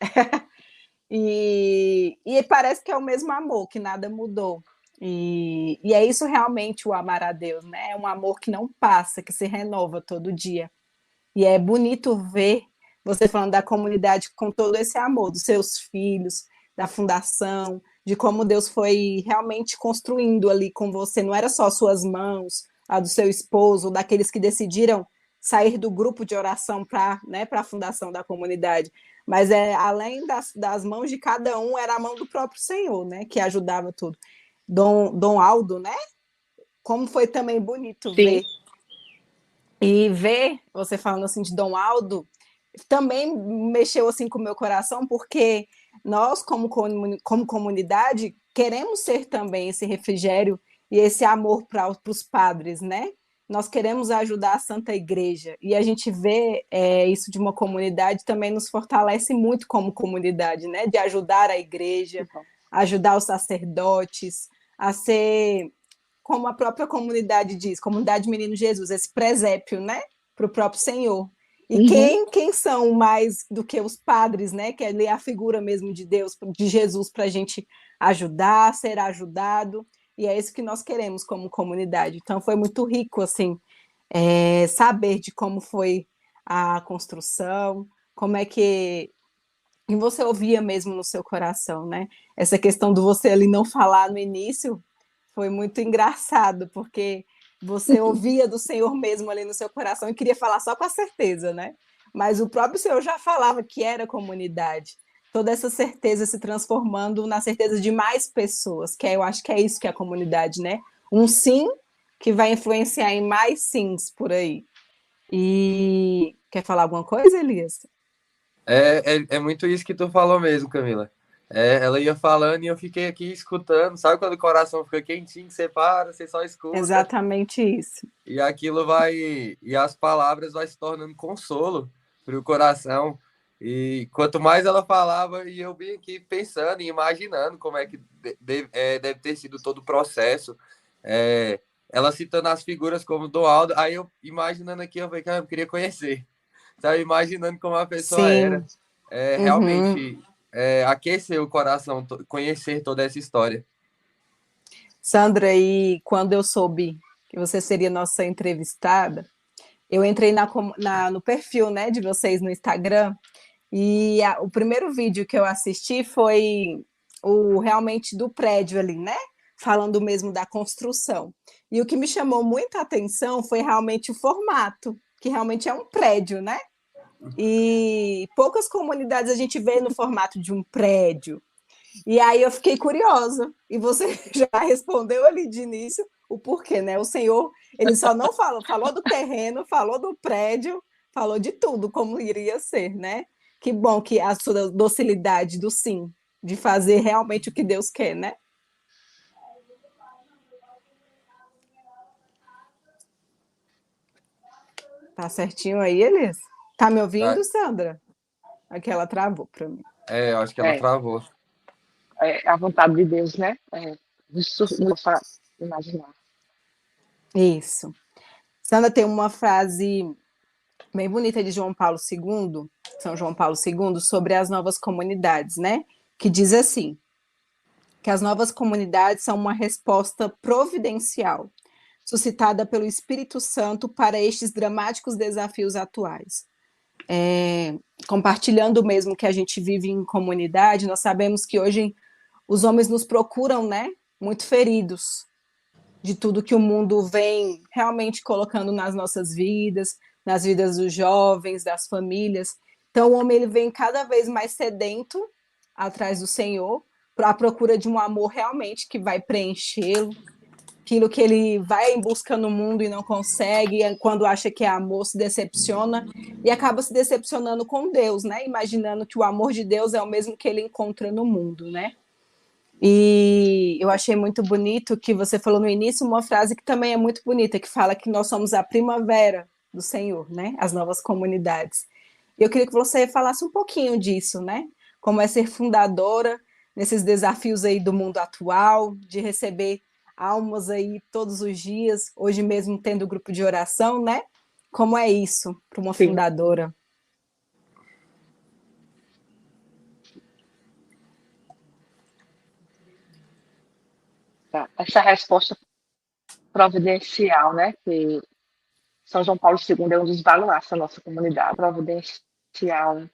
E parece que é o mesmo amor, que nada mudou. E é isso realmente o amar a Deus, né? É um amor que não passa, que se renova todo dia. E é bonito ver você falando da comunidade com todo esse amor, dos seus filhos, da fundação, de como Deus foi realmente construindo ali com você. Não era só suas mãos, a do seu esposo, daqueles que decidiram sair do grupo de oração para, né, a fundação da comunidade. Mas além das mãos de cada um, era a mão do próprio Senhor, né, que ajudava tudo. Dom Aldo, né? Como foi também bonito ver. E ver você falando assim de Dom Aldo também mexeu assim com o meu coração, porque nós, como comunidade, queremos ser também esse refrigério e esse amor para os padres, né? Nós queremos ajudar a Santa Igreja, e a gente vê isso de uma comunidade também nos fortalece muito como comunidade, né? De ajudar a igreja, ajudar os sacerdotes, a ser, como a própria comunidade diz, comunidade Menino Jesus, esse presépio, né? Para o próprio Senhor. E quem são mais do que os padres, né? Que é a figura mesmo de Deus, de Jesus, para a gente ajudar, ser ajudado. E é isso que nós queremos como comunidade. Então foi muito rico, assim, saber de como foi a construção, como é que e você ouvia mesmo no seu coração, né? Essa questão do você ali não falar no início foi muito engraçado, porque você ouvia do Senhor mesmo ali no seu coração e queria falar só com a certeza, né? Mas o próprio Senhor já falava que era comunidade. Toda essa certeza se transformando na certeza de mais pessoas, que eu acho que é isso que é a comunidade, né? Um sim que vai influenciar em mais sims por aí. E quer falar alguma coisa, Elias? É muito isso que tu falou mesmo, Camila. Ela ia falando e eu fiquei aqui escutando. Sabe quando o coração fica quentinho, você para, você só escuta. Exatamente isso. E aquilo vai... E as palavras vai se tornando consolo para o coração. E quanto mais ela falava, e eu vim aqui pensando e imaginando como é que deve ter sido todo o processo. Ela citando as figuras como Dom Aldo, aí eu imaginando aqui, eu falei, cara, eu queria conhecer. Sabe, imaginando como a pessoa era. Realmente aquecer o coração, conhecer toda essa história. Sandra, e quando eu soube que você seria nossa entrevistada, eu entrei no perfil, né, de vocês no Instagram, e o primeiro vídeo que eu assisti foi realmente do prédio ali, né? Falando mesmo da construção. E o que me chamou muita atenção foi realmente o formato, que realmente é um prédio, né? E poucas comunidades a gente vê no formato de um prédio. E aí eu fiquei curiosa, e você já respondeu ali de início o porquê, né? O Senhor, ele só não falou do terreno, falou do prédio, falou de tudo, como iria ser, né? Que bom que a sua docilidade do sim, de fazer realmente o que Deus quer, né? Tá certinho aí, Elias? Tá me ouvindo, Sandra? Aqui ela travou para mim. Eu acho que ela travou. É a vontade de Deus, né? Não para imaginar. Isso. Sandra, tem uma frase bem bonita de João Paulo II, São João Paulo II, sobre as novas comunidades, né? Que diz assim, que as novas comunidades são uma resposta providencial, suscitada pelo Espírito Santo para estes dramáticos desafios atuais. Compartilhando mesmo que a gente vive em comunidade, nós sabemos que hoje os homens nos procuram, né? Muito feridos de tudo que o mundo vem realmente colocando nas nossas vidas, nas vidas dos jovens, das famílias. Então, o homem ele vem cada vez mais sedento atrás do Senhor, à procura de um amor realmente que vai preenchê-lo, aquilo que ele vai em busca no mundo e não consegue, quando acha que é amor, se decepciona e acaba se decepcionando com Deus, né? Imaginando que o amor de Deus é o mesmo que ele encontra no mundo, né? E eu achei muito bonito que você falou no início uma frase que também é muito bonita, que fala que nós somos a primavera do Senhor, né? As novas comunidades. Eu queria que você falasse um pouquinho disso, né? Como é ser fundadora nesses desafios aí do mundo atual, de receber almas aí todos os dias, hoje mesmo tendo grupo de oração, né? Como é isso para uma Sim. fundadora? Tá. Essa resposta providencial, né? Que São João Paulo II é um dos baluartes da nossa comunidade, providencial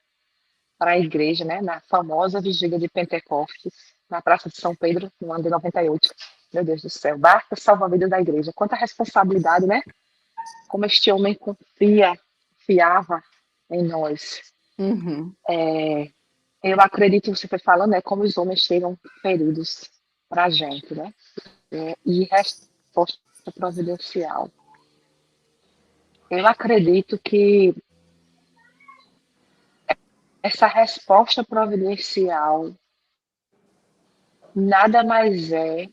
para a igreja, né? Na famosa vigília de Pentecostes, na Praça de São Pedro, no ano de 98. Meu Deus do céu, barca salva-vidas da igreja. Quanta responsabilidade, né? Como este homem confiava em nós. Uhum. Eu acredito, você foi falando, né? Como os homens chegam feridos para a gente, né? E resposta providencial. Eu acredito que essa resposta providencial nada mais é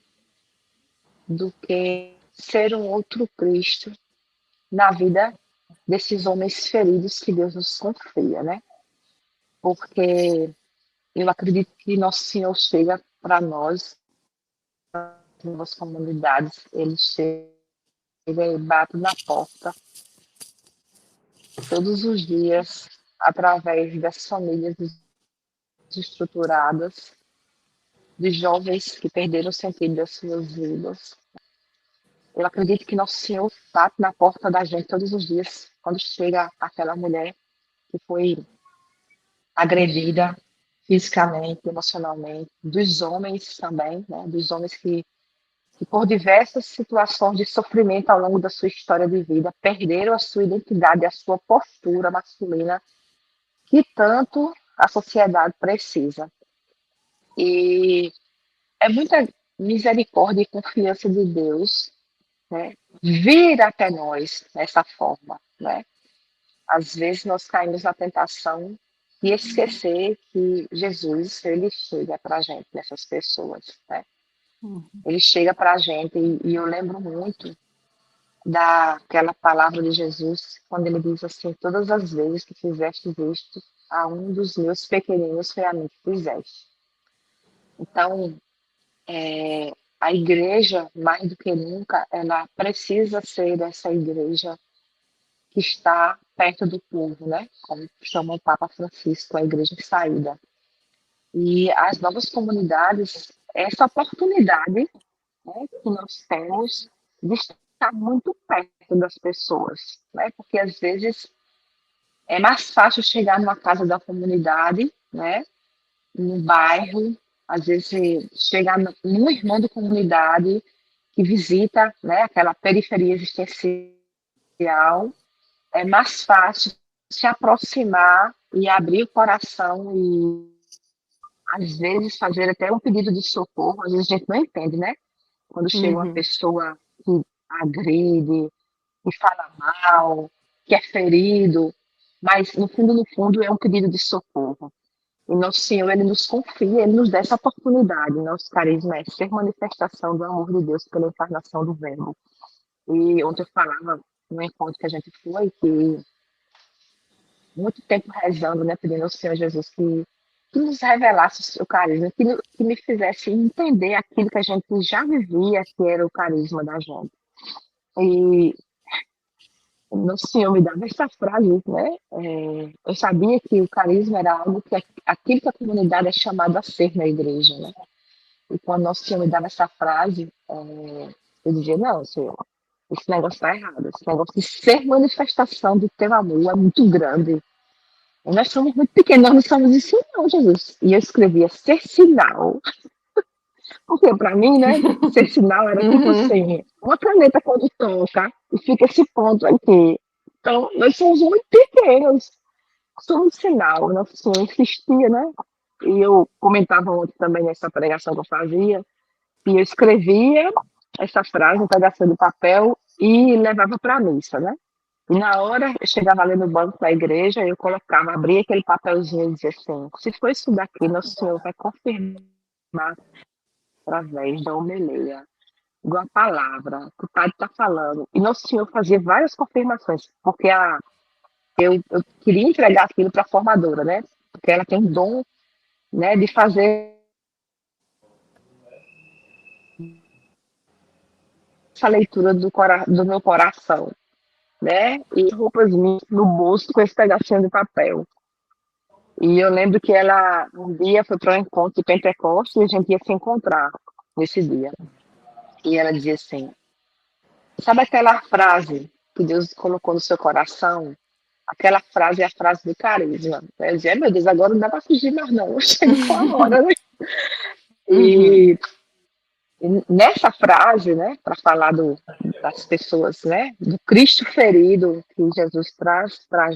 do que ser um outro Cristo na vida desses homens feridos que Deus nos confia, né? Porque eu acredito que Nosso Senhor chega para nós, nas comunidades, ele chega e bate na porta todos os dias, através das famílias desestruturadas, de jovens que perderam o sentido das suas vidas. Eu acredito que Nosso Senhor bate na porta da gente todos os dias, quando chega aquela mulher que foi agredida fisicamente, emocionalmente, dos homens também, né? Dos homens que por diversas situações de sofrimento ao longo da sua história de vida, perderam a sua identidade, a sua postura masculina, que tanto a sociedade precisa. E é muita misericórdia e confiança de Deus, né, vir até nós dessa forma, né? Às vezes nós caímos na tentação de esquecer que Jesus, ele chega para a gente, nessas pessoas, né? Ele chega para a gente e eu lembro muito daquela palavra de Jesus, quando ele diz assim: todas as vezes que fizeste isto a um dos meus pequeninos, foi a mim que fizeste. Então, a igreja, mais do que nunca, ela precisa ser essa igreja que está perto do povo, né? Como chama o Papa Francisco, a igreja em saída. E as novas comunidades, essa oportunidade, né, que nós temos de estar muito perto das pessoas, né? Porque às vezes é mais fácil chegar numa casa da comunidade, né? No bairro, às vezes chegar num irmão da comunidade que visita, né, aquela periferia existencial, é mais fácil se aproximar e abrir o coração e, às vezes, fazer até um pedido de socorro. Às vezes a gente não entende, né? Quando chega uma Uhum. pessoa que agride, que fala mal, que é ferido, mas no fundo, é um pedido de socorro. E Nosso Senhor, ele nos confia, ele nos dá essa oportunidade. Nosso carisma é ser manifestação do amor de Deus pela encarnação do Verbo. E ontem eu falava no encontro que a gente foi, que muito tempo rezando, né, pedindo ao Senhor Jesus que nos revelasse o seu carisma, que me fizesse entender aquilo que a gente já vivia, que era o carisma da gente. E Nosso Senhor me dava essa frase, né? Eu sabia que o carisma era algo que aquilo que a comunidade é chamada a ser na igreja, né? E quando Nosso Senhor me dava essa frase, eu dizia: não, Senhor, esse negócio está errado. Esse negócio de ser manifestação do teu amor é muito grande. E nós somos muito pequenos, nós não somos isso, não, Jesus. E eu escrevia ser sinal. Porque para mim, né, ser sinal era tipo Uhum. assim, uma caneta quando toca e fica esse ponto aqui. Então, nós somos muito pequenos, somos sinal. Nosso Senhor insistia, né? E eu comentava ontem também nessa pregação que eu fazia, e eu escrevia essa frase, um pedaço de papel, e levava para a missa, né? E na hora, eu chegava ali no banco da igreja, eu colocava, abria aquele papelzinho e dizia assim: se for isso daqui, Nosso Senhor vai confirmar através da homilia, de uma palavra que o padre está falando. E Nosso Senhor fazia várias confirmações, porque eu queria entregar aquilo para a formadora, né? Porque ela tem um dom, né, de fazer essa leitura do meu coração, né? E roupas minhas no bolso com esse pedacinho de papel. E eu lembro que ela um dia foi para um encontro de Pentecostes e a gente ia se encontrar nesse dia. E ela dizia assim: sabe aquela frase que Deus colocou no seu coração? Aquela frase é a frase do carisma. Eu dizia: meu Deus, agora não dá para fugir mais não, chegou a hora, né? Uhum. E nessa frase, né, para falar das pessoas, né, do Cristo ferido que Jesus traz para a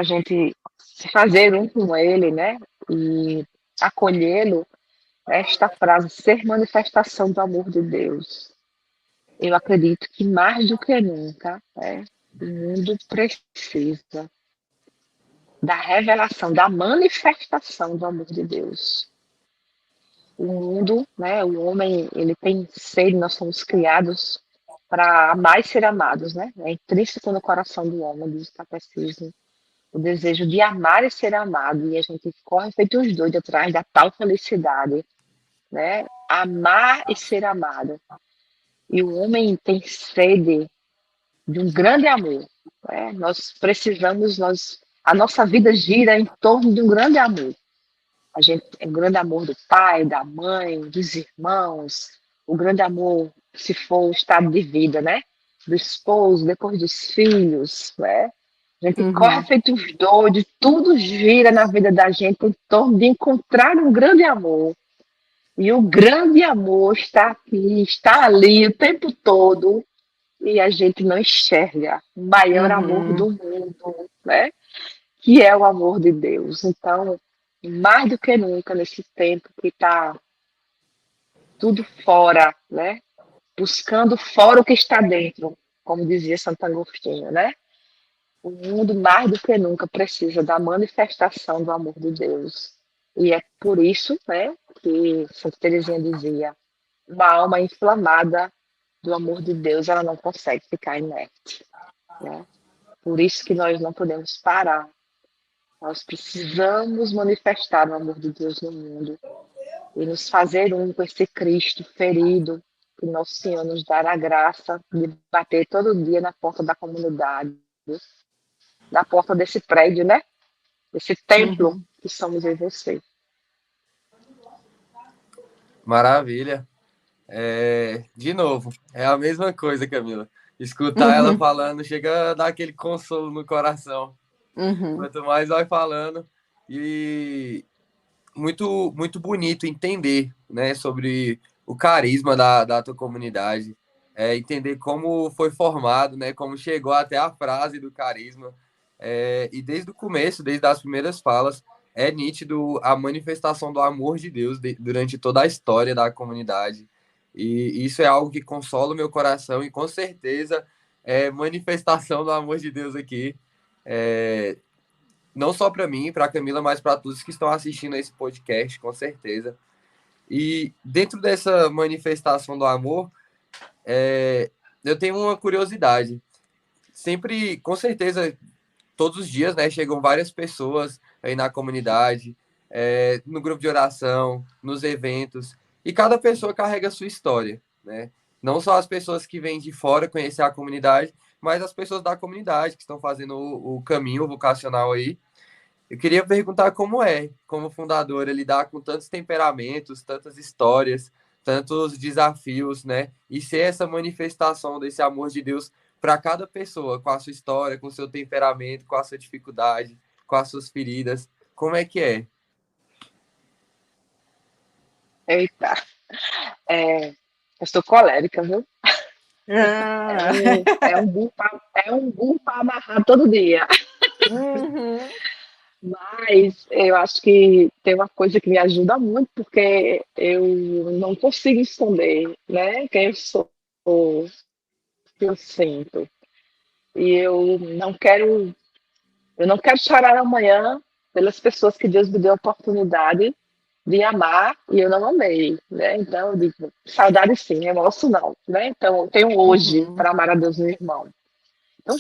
gente se fazer um com Ele, né, e acolhê-lo, esta frase, ser manifestação do amor de Deus. Eu acredito que mais do que nunca, né, o mundo precisa da revelação, da manifestação do amor de Deus. O mundo, né, o homem, ele tem sede, nós somos criados para amar e ser amados, né? É intrínseco no coração do homem, diz o catecismo, o desejo de amar e ser amado, e a gente corre feito os doidos atrás da tal felicidade, né? Amar e ser amado. E o homem tem sede de um grande amor, né? Nós precisamos, a nossa vida gira em torno de um grande amor. A gente, é o grande amor do pai, da mãe, dos irmãos, o grande amor, se for o estado de vida, né? Do esposo, depois dos filhos, né? A gente corre Uhum. feito os doidos, tudo gira na vida da gente em torno de encontrar um grande amor. E o grande amor está aqui, está ali o tempo todo, e a gente não enxerga o maior amor Uhum. do mundo, né? Que é o amor de Deus. Então, mais do que nunca, nesse tempo que está tudo fora, né? Buscando fora o que está dentro, como dizia Santo Agostinho, né? O mundo, mais do que nunca, precisa da manifestação do amor de Deus. E é por isso, né, que Santa Teresinha dizia: uma alma inflamada do amor de Deus, ela não consegue ficar inerte, né? Por isso que nós não podemos parar. Nós precisamos manifestar o amor de Deus no mundo e nos fazer um com esse Cristo ferido, que Nosso Senhor nos dará a graça de bater todo dia na porta da comunidade, na porta desse prédio, né? Desse templo Uhum. que somos eu e você. Maravilha. De novo, é a mesma coisa, Camila. Escutar ela Uhum. falando chega a dar aquele consolo no coração. Uhum. Quanto mais vai falando. E muito, muito bonito entender, né, sobre o carisma da tua comunidade. Entender como foi formado, né, como chegou até a frase do carisma. E desde o começo, desde as primeiras falas, é nítido a manifestação do amor de Deus durante toda a história da comunidade. E isso é algo que consola o meu coração e com certeza é manifestação do amor de Deus aqui. É, não só para mim, para a Camila, mas para todos que estão assistindo a esse podcast, com certeza. E dentro dessa manifestação do amor, eu tenho uma curiosidade. Sempre, com certeza, todos os dias, né, chegam várias pessoas aí na comunidade, no grupo de oração, nos eventos, e cada pessoa carrega a sua história, né? Não só as pessoas que vêm de fora conhecer a comunidade, mas as pessoas da comunidade que estão fazendo o caminho vocacional aí. Eu queria perguntar como é, como fundadora, lidar com tantos temperamentos, tantas histórias, tantos desafios, né? E ser essa manifestação desse amor de Deus para cada pessoa, com a sua história, com o seu temperamento, com a sua dificuldade, com as suas feridas. Como é que é? Eita, eu sou colérica, viu? Ah. É um burro para amarrar todo dia. Uhum. Mas eu acho que tem uma coisa que me ajuda muito, porque eu não consigo esconder, né, quem eu sou, o que eu sinto. E eu não quero chorar amanhã pelas pessoas que Deus me deu a oportunidade de amar e eu não amei, né? Então eu digo, saudade sim, remorso não, né? Então eu tenho hoje Uhum. para amar a Deus e o irmão. Então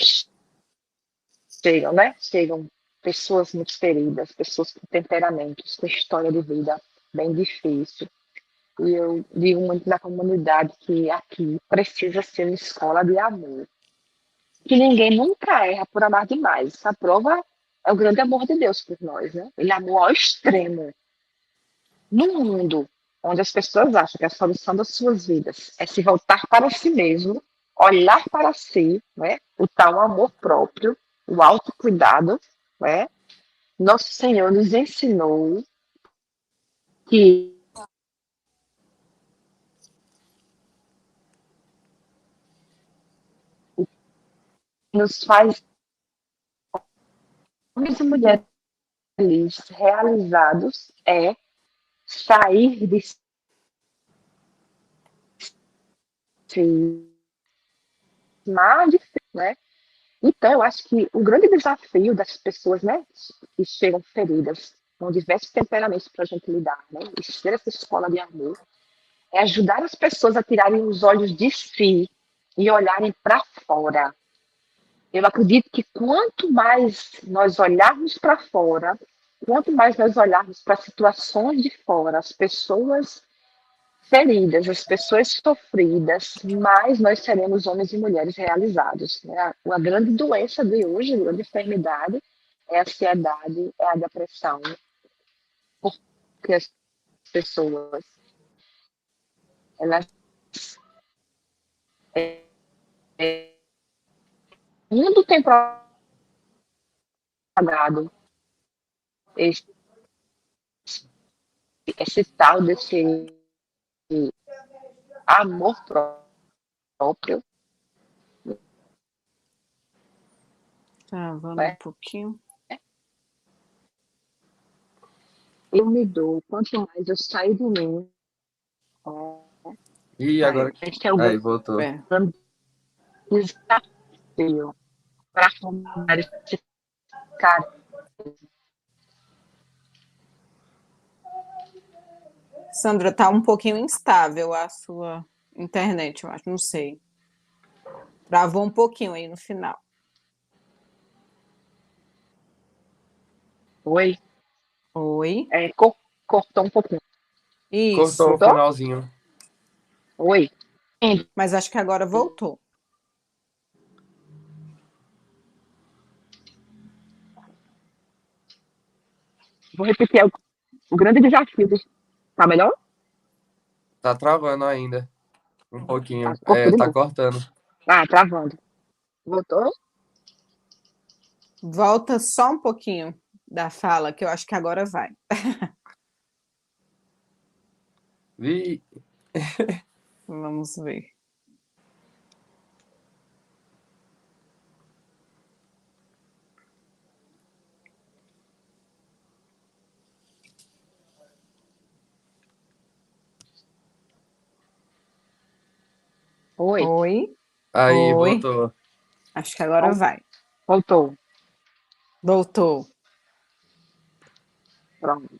chegam, né? Chegam pessoas muito feridas, pessoas com temperamentos, com história de vida bem difícil. e eu digo muito na comunidade que aqui precisa ser uma escola de amor. Que ninguém nunca erra por amar demais. A prova é o grande amor de Deus por nós, né? Ele amou ao extremo. No mundo onde as pessoas acham que a solução das suas vidas é se voltar para si mesmo, olhar para si, né? O tal amor próprio, o autocuidado, né? Nosso Senhor nos ensinou que nos faz homens e mulheres realizados é sair de si, mais difícil, né? Então, eu acho que o grande desafio das pessoas, né, que chegam feridas, com diversos temperamentos para a gente lidar, né, e ser essa escola de amor, é ajudar as pessoas a tirarem os olhos de si e olharem para fora. Eu acredito que quanto mais nós olharmos para fora, quanto mais nós olharmos para situações de fora, as pessoas feridas, as pessoas sofridas, mais nós seremos homens e mulheres realizados, né? A grande doença de hoje, a grande enfermidade, é a ansiedade, é a depressão, porque as pessoas, elas, o mundo tem propagado esse, esse tal desse amor próprio, Travando um né? pouquinho. Eu me dou, quanto mais eu saio de mim, E agora. este é o Aí, voltou. grande desafio para formar esse cara. Sandra, tá um pouquinho instável a sua internet, eu acho, não sei. Travou um pouquinho aí no final. Oi? Oi? Cortou um pouquinho. Isso. Cortou o finalzinho. Oi? Mas acho que agora voltou. Vou repetir o grande desafio. Tá melhor? Tá travando ainda. Um pouquinho. Cortou de Tá novo. cortando. Travando. Voltou? Volta só um pouquinho da fala, que eu acho que agora vai. Vi. Vamos ver. Oi? Oi? Aí, Oi? voltou. Acho que agora vai. Voltou. Voltou. Pronto.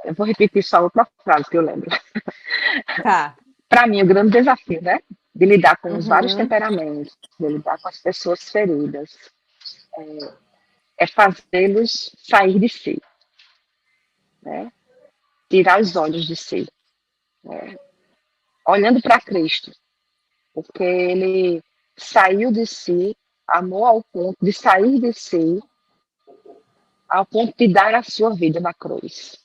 Eu vou repetir só outra frase que eu lembro. Tá. Para mim, o grande desafio, né? De lidar com os vários Uhum. temperamentos, de lidar com as pessoas feridas, é fazê-los sair de si, né? Tirar os olhos de si, né? Olhando para Cristo, porque ele saiu de si, amou ao ponto de sair de si, ao ponto de dar a sua vida na cruz.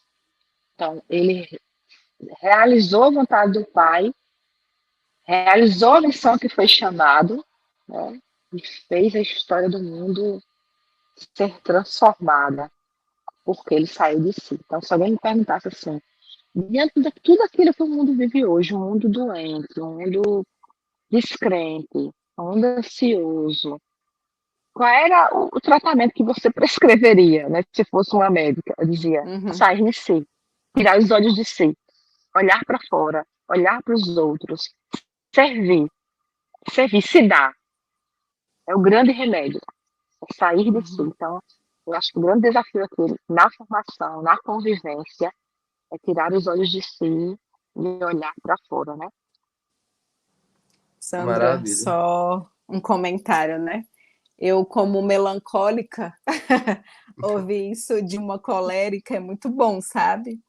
Então, ele realizou a vontade do Pai, realizou a missão que foi chamado, né? E fez a história do mundo ser transformada, porque ele saiu de si. Então, se alguém me perguntasse assim, diante de tudo aquilo que o mundo vive hoje, um mundo doente, um mundo descrente, um mundo ansioso, qual era o tratamento que você prescreveria, né? Se fosse uma médica, eu dizia, sair de si, tirar os olhos de si, olhar para fora, olhar para os outros, servir, se dar. É o grande remédio, é sair de si. Então, eu acho que o grande desafio aqui na formação, na convivência, é tirar os olhos de si e olhar para fora, né? Sandra, Maravilha. só um comentário, né? Eu, como melancólica, ouvir isso de uma colérica é muito bom, sabe?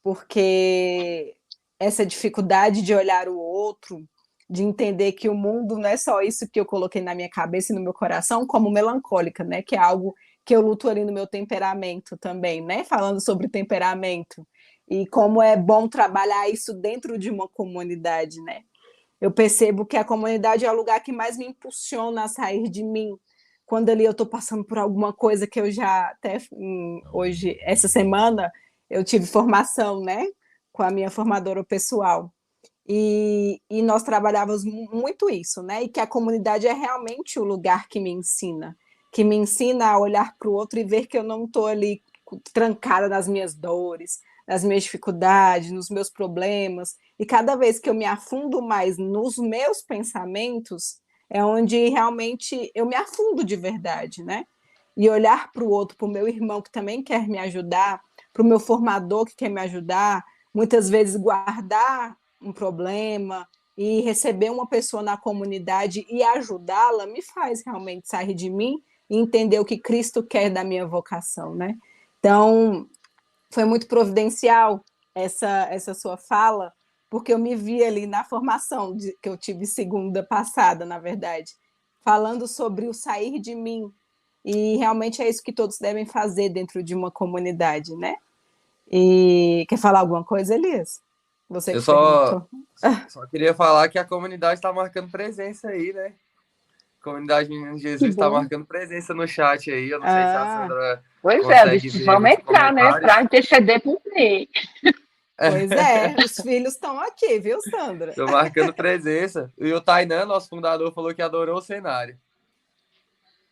Porque essa dificuldade de olhar o outro, de entender que o mundo não é só isso que eu coloquei na minha cabeça e no meu coração, como melancólica, né? Que é algo que eu luto ali no meu temperamento também, né? Falando sobre temperamento e como é bom trabalhar isso dentro de uma comunidade, né? Eu percebo que a comunidade é o lugar que mais me impulsiona a sair de mim. Quando ali eu estou passando por alguma coisa que eu já até hoje, essa semana, eu tive formação, né? Com a minha formadora pessoal. E nós trabalhávamos muito isso, né? E que a comunidade é realmente o lugar que me ensina a olhar para o outro e ver que eu não estou ali trancada nas minhas dores, nas minhas dificuldades, nos meus problemas. E cada vez que eu me afundo mais nos meus pensamentos, é onde realmente eu me afundo de verdade, né? E olhar para o outro, para o meu irmão que também quer me ajudar, para o meu formador que quer me ajudar, muitas vezes guardar um problema e receber uma pessoa na comunidade e ajudá-la me faz realmente sair de mim e entender o que Cristo quer da minha vocação, né? Então, foi muito providencial essa sua fala, porque eu me vi ali na formação que eu tive segunda passada, na verdade, falando sobre o sair de mim, e realmente é isso que todos devem fazer dentro de uma comunidade, né? E quer falar alguma coisa, Elias? Você Eu que perguntou. só queria falar que a comunidade está marcando presença aí, né? A comunidade Menino Que Jesus está bom. marcando presença no chat aí. Eu não sei se a Ah, Sandra Pois é, eu consegue disse, ver vamos nos entrar, né? comentários. Para interceder por mim. pois é, os filhos estão aqui, viu, Sandra? Estou marcando presença. E o Tainan, nosso fundador, falou que adorou o cenário.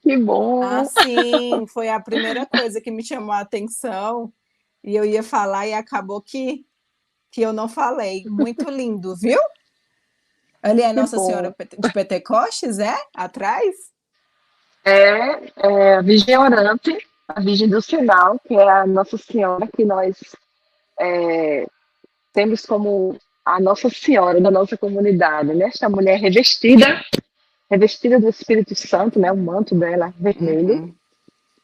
Que Ah, bom. sim, foi a primeira coisa que me chamou a atenção, e eu ia falar e acabou que eu não falei. Muito lindo, viu? Ali é Que Nossa bom. Senhora de Pentecostes, é? Atrás? É a Virgem Orante, a Virgem do Sinal, que é a Nossa Senhora que nós temos como a Nossa Senhora da nossa comunidade, né? Esta mulher revestida do Espírito Santo, né? O manto dela vermelho, Uhum,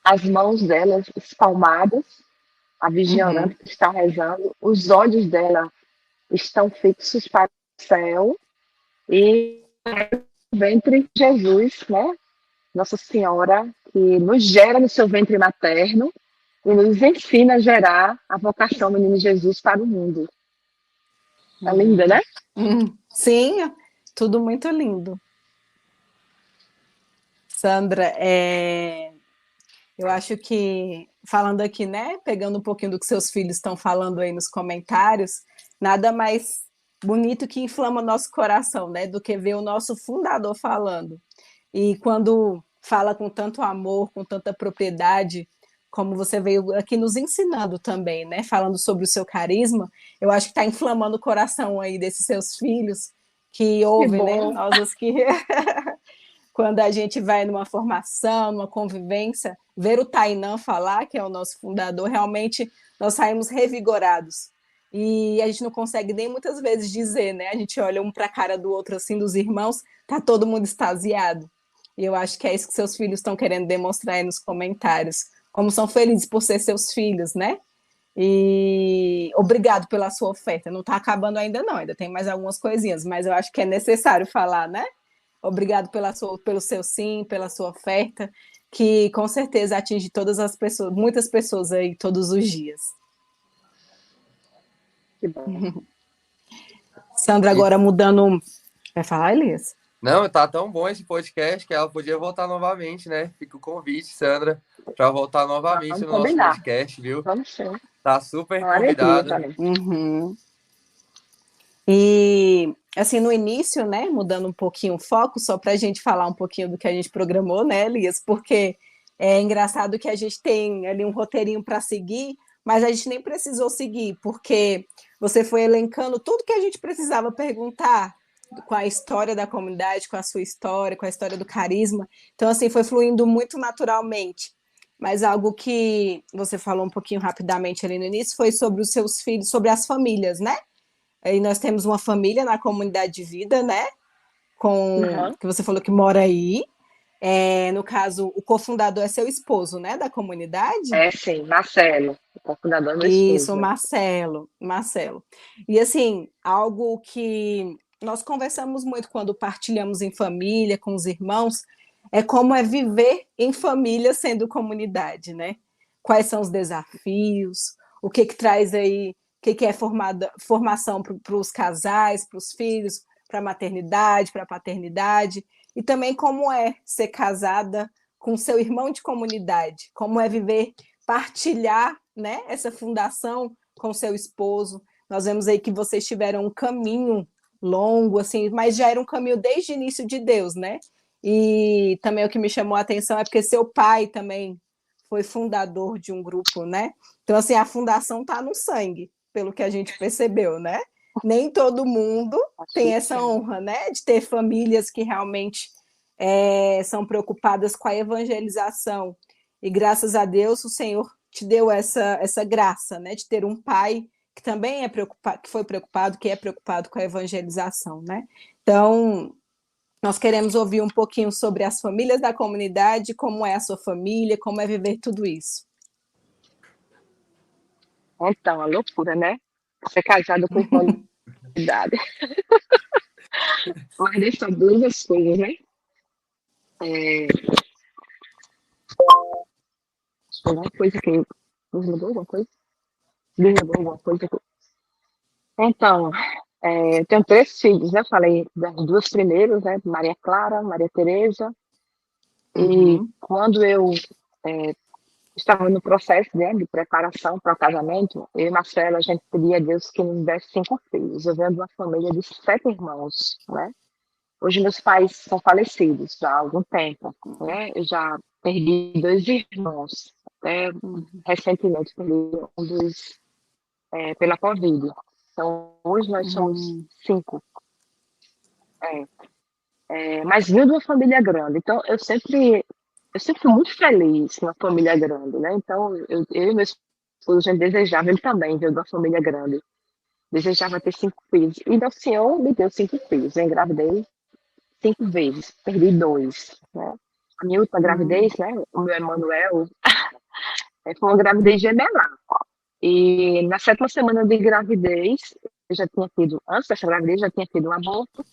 as mãos dela espalmadas, a Virgem uhum. Orante que está rezando, os olhos dela estão fixos para o céu e o ventre de Jesus, né? Nossa Senhora, que nos gera no seu ventre materno e nos ensina a gerar a vocação Menino Jesus para o mundo. Tá linda, né? Sim, tudo muito lindo. Sandra, eu acho que, falando aqui, né, pegando um pouquinho do que seus filhos estão falando aí nos comentários, nada mais bonito que inflama nosso coração, né, do que ver o nosso fundador falando. E quando fala com tanto amor, com tanta propriedade, como você veio aqui nos ensinando também, né, falando sobre o seu carisma, eu acho que está inflamando o coração aí desses seus filhos que Que ouvem, né, bom. nós os que quando a gente vai numa formação, numa convivência, ver o Tainan falar, que é o nosso fundador, realmente nós saímos revigorados. E a gente não consegue nem muitas vezes dizer, né? A gente olha um para a cara do outro, assim, dos irmãos, tá todo mundo extasiado. E eu acho que é isso que seus filhos estão querendo demonstrar aí nos comentários. Como são felizes por ser seus filhos, né? E obrigado pela sua oferta. Não está acabando ainda, não, ainda tem mais algumas coisinhas, mas eu acho que é necessário falar, né? Obrigado pelo seu sim, pela sua oferta, que com certeza atinge todas as pessoas, muitas pessoas aí todos os dias. Que bom. Sandra, E, agora mudando. Vai falar, Elias? não, tá tão bom esse podcast que ela podia voltar novamente, né? Fica o convite, Sandra, para voltar novamente Vamos no nosso combinar. podcast, viu? Vamos sim. Tá super Uma alegria convidada. para mim. Uhum. E, assim, no início, né, mudando um pouquinho o foco, só para a gente falar um pouquinho do que a gente programou, né, Elias? Porque é engraçado que a gente tem ali um roteirinho para seguir, mas a gente nem precisou seguir, porque você foi elencando tudo que a gente precisava perguntar com a história da comunidade, com a sua história, com a história do carisma. Então, assim, foi fluindo muito naturalmente. Mas algo que você falou um pouquinho rapidamente ali no início foi sobre os seus filhos, sobre as famílias, né? Aí nós temos uma família na comunidade de vida, né? Uhum. Que você falou que mora aí. No caso, o cofundador é seu esposo, né, da comunidade? É, sim, Marcelo, o cofundador é meu Isso, esposo. Marcelo. E assim, algo que nós conversamos muito quando partilhamos em família, com os irmãos, é como é viver em família sendo comunidade, né? Quais são os desafios, o que traz aí, o que é formação para os casais, para os filhos, para a maternidade, para a paternidade, e também como é ser casada com seu irmão de comunidade, como é viver, partilhar, né, essa fundação com seu esposo. Nós vemos aí que vocês tiveram um caminho longo, assim, mas já era um caminho desde o início de Deus, né? E também o que me chamou a atenção é porque seu pai também foi fundador de um grupo, né? Então, assim, a fundação está no sangue, pelo que a gente percebeu, né? Nem todo mundo tem essa honra, né? De ter famílias que realmente são preocupadas com a evangelização. E graças a Deus o Senhor te deu essa graça, né? De ter um pai que também é preocupado, que foi preocupado, que é preocupado com a evangelização, né? Então, nós queremos ouvir um pouquinho sobre as famílias da comunidade, como é a sua família, como é viver tudo isso. Então, a loucura, né? Ser casado com comunidade. Mas são duas coisas, né? Alguma coisa que desligou alguma coisa? Desligou alguma coisa? Então, eu tenho 3 filhos, né? Falei das 2 primeiras, né? Maria Clara, Maria Tereza. E quando eu estava no processo, né, de preparação para o casamento, eu e Marcela, a gente pedia a Deus que nos desse 5 filhos. Eu venho de uma família de 7 irmãos, né? Hoje meus pais são falecidos já há algum tempo, né? Eu já perdi 2 irmãos, até recentemente perdi um dos pela Covid. Então, hoje nós somos 5. Mas vindo de uma família grande. Então, eu sempre fui muito feliz com uma família grande, né? Então, eu e meu esposo, a gente desejava, ele também veio de uma família grande. Desejava ter 5 filhos. E o Senhor me deu 5 filhos. Eu engravidei 5 vezes, perdi 2, né? A minha última gravidez, né? O meu Emanuel, foi uma gravidez gemelar. E na 7ª semana de gravidez, eu já tinha tido, antes dessa gravidez, já tinha tido um aborto.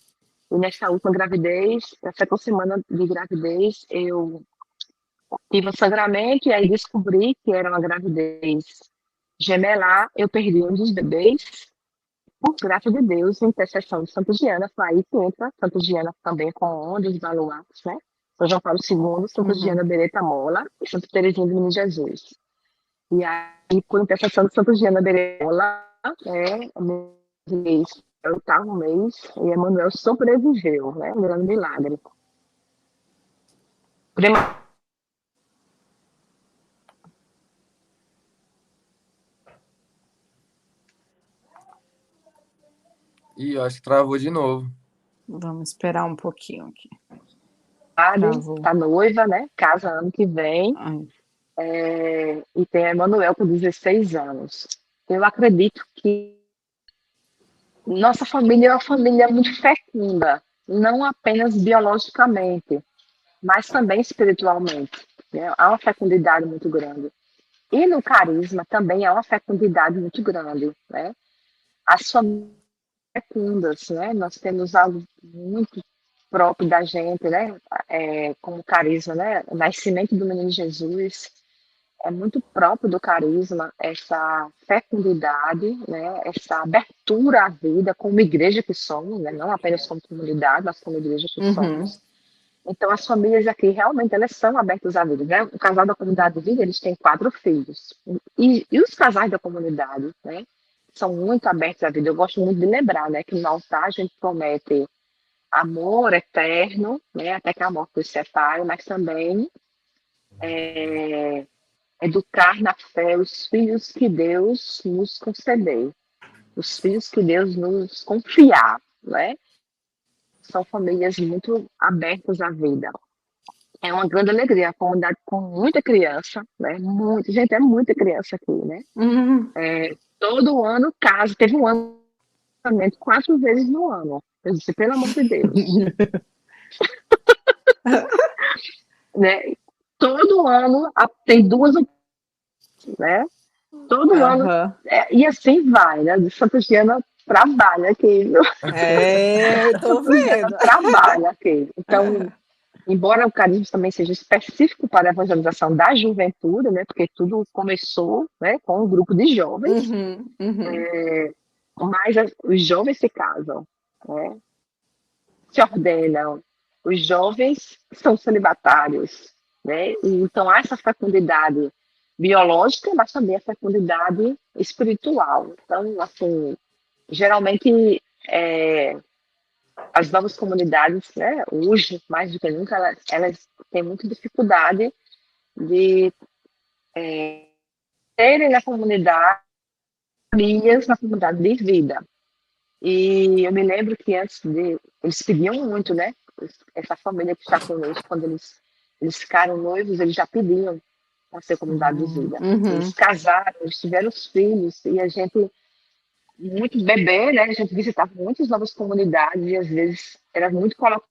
E nessa última gravidez, na 7ª semana de gravidez, eu tive um sangramento e aí descobri que era uma gravidez gemelar. Eu perdi um dos bebês. Por graça de Deus, intercessão de Santa Giana, foi aí que entra Santa Giana também com ondas baluartes, né? São João Paulo II, Santa Giana Beretta Mola e Santa Teresinha do Menino Jesus. E aí, por intercessão de Santa Giana Beretta Mola, mês, é o 8º mês, e Emanuel sobreviveu, né? Um grande milagre. Ih, eu acho que travou de novo. Vamos esperar um pouquinho aqui. Tá noiva, né? Casa ano que vem. E tem a Emanuel com 16 anos. Eu acredito que nossa família é uma família muito fecunda, não apenas biologicamente, mas também espiritualmente, né? Há uma fecundidade muito grande. E no carisma também há uma fecundidade muito grande, né? As famílias fecundas, né? Nós temos algo muito próprio da gente, né? Como carisma, né? O nascimento do menino Jesus é muito próprio do carisma, essa fecundidade, né? Essa abertura à vida como igreja que somos, né? Não apenas como comunidade, mas como igreja que somos. Então, as famílias aqui, realmente, elas são abertas à vida, né? O casal da comunidade de vida, eles têm 4 filhos. E os casais da comunidade, né? São muito abertos à vida. Eu gosto muito de lembrar, né? Que no altar a gente promete amor eterno, né? Até que a morte nos separe, mas também educar na fé os filhos que Deus nos conceder, os filhos que Deus nos confiar, né? São famílias muito abertas à vida. É uma grande alegria, a comunidade com muita criança, né? Gente, é muita criança aqui, né? Todo ano casa, teve um ano 4 vezes no ano. Eu disse, pelo amor de Deus. né? Todo ano tem duas, né? Todo ano, Aham. e assim vai, né? De Santa Giana trabalha aqui, viu? É, eu tô Santa Giana vendo. trabalha aqui. Então, embora o carisma também seja específico para a evangelização da juventude, né? Porque tudo começou, né, com um grupo de jovens, Uhum, uhum. mas os jovens se casam, né? Se ordenam, os jovens são celibatários, né? E então há essa fecundidade biológica, mas também a fecundidade espiritual. Então, assim, geralmente as novas comunidades, né, hoje, mais do que nunca, elas têm muita dificuldade de terem na comunidade, famílias na comunidade de vida. E eu me lembro que eles pediam muito, né? Essa família que está conosco, quando eles ficaram noivos, eles já pediam para ser comunidade de vida. Eles Uhum. casaram, eles tiveram os filhos, e a gente, muito bebê, né? A gente visitava muitas novas comunidades, e às vezes era muito colocado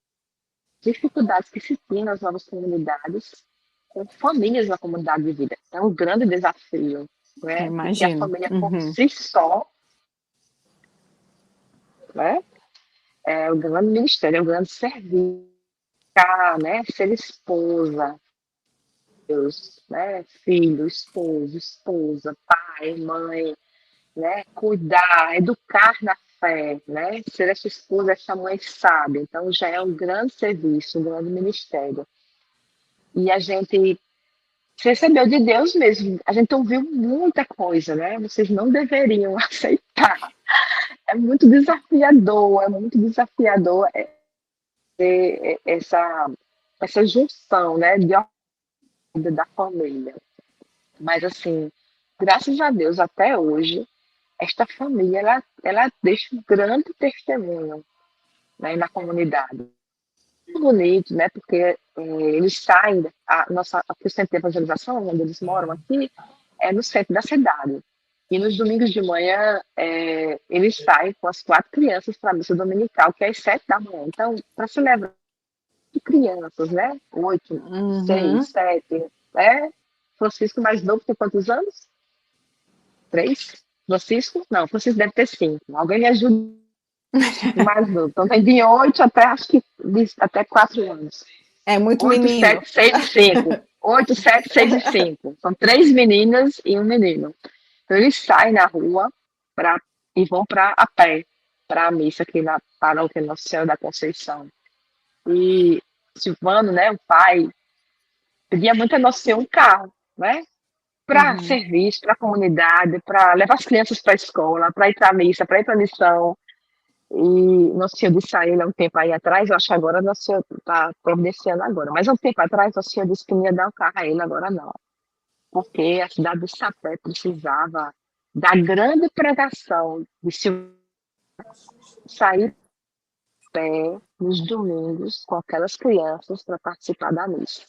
dificuldades que se tinha nas novas comunidades, com famílias na comunidade de vida. É um grande desafio, Eu né? Porque a imagino. família por Uhum. si só, né? É um grande ministério, é um grande serviço, né? Ser esposa, Deus, né? Filho, esposo, esposa, pai, mãe, né? Cuidar, educar na fé, né? Ser essa esposa, essa mãe sábia. Então já é um grande serviço, um grande ministério. E a gente recebeu de Deus mesmo. A gente ouviu muita coisa, né? Vocês não deveriam aceitar. É muito desafiador essa junção, né, de ordem da família. Mas assim, graças a Deus, até hoje, esta família ela deixa um grande testemunho, né, na comunidade. Muito bonito, né? Porque eles saem, aqui o centro de evangelização, onde eles moram aqui, é no centro da cidade. E nos domingos de manhã, eles saem com as 4 crianças para a missa dominical, que é às 7 da manhã. Então, para celebrar crianças, né? 8, 6, Uhum. 7, né? Francisco mais novo tem quantos anos? 3? Francisco? Não, Francisco deve ter 5. Alguém me ajuda mais novo. Então tem de 8 até, acho que até 4 anos. É muito 8, menino. 7, 6 e 5. 8, 7, 6 e 5. São 3 meninas e um menino. Então eles saem na rua e vão a pé para a missa aqui na paróquia Nossa Senhora da Conceição. E Silvano, né, o pai, pedia muito a Nossa Senhora um carro, né? Para Uhum. serviço, para a comunidade, para levar as crianças para a escola, para ir para a missa, para ir para a missão. E Nossa Senhora disse a ele há um tempo aí atrás, eu acho que agora Nossa Senhora está providenciando agora, mas há um tempo atrás Nossa Senhora disse que não ia dar o carro a ele, agora não. Porque a cidade de Sapé precisava da grande pregação de Silvano sair a pé nos domingos com aquelas crianças para participar da missa.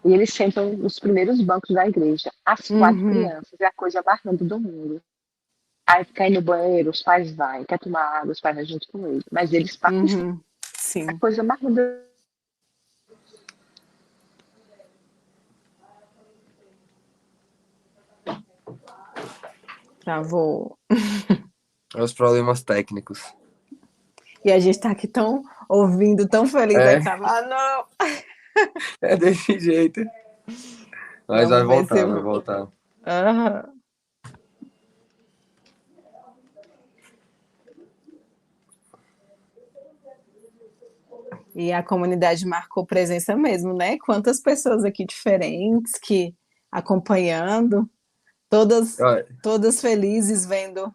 E eles sentam nos primeiros bancos da igreja, as 4 Uhum. crianças, é a coisa mais linda do mundo. Aí quer ir no banheiro, os pais vão, quer tomar água, os pais vão junto com eles. Mas eles participam, Uhum. é a Sim. coisa mais linda. Travou. Os problemas técnicos. E a gente tá aqui tão ouvindo, tão feliz, aí É, tava, não. é desse jeito. Mas vai Vamos ver se voltar, vai eu... voltar. Aham. E a comunidade marcou presença mesmo, né? Quantas pessoas aqui diferentes que acompanhando, todas, Olha, todas felizes vendo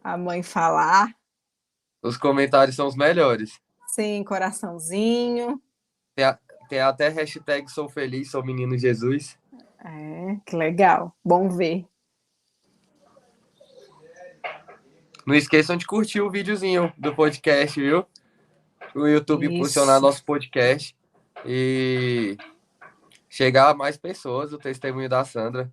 a mãe falar. os comentários são os melhores. Sim, coraçãozinho. Tem, tem até hashtag sou feliz, sou menino Jesus. É, que legal. Bom ver. Não esqueçam de curtir o videozinho do podcast, viu? O YouTube impulsionar Isso. nosso podcast e chegar a mais pessoas, o testemunho da Sandra.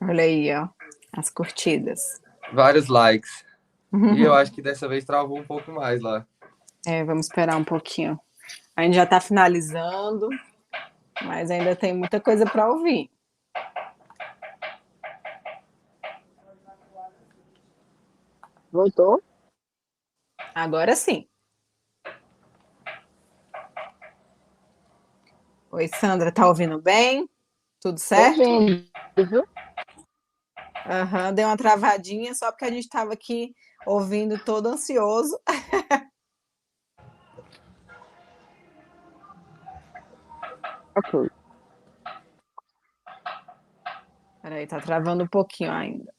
Olha aí, ó, as curtidas. Vários likes. E eu acho que dessa vez travou um pouco mais lá. É, vamos esperar um pouquinho. A gente já está finalizando, mas ainda tem muita coisa para ouvir. Voltou? Agora sim. Oi, Sandra, tá ouvindo bem? Tudo Tô certo? vendo, viu? Aham, deu uma travadinha só porque a gente estava aqui ouvindo todo ansioso. Ok. Peraí, tá travando um pouquinho ainda.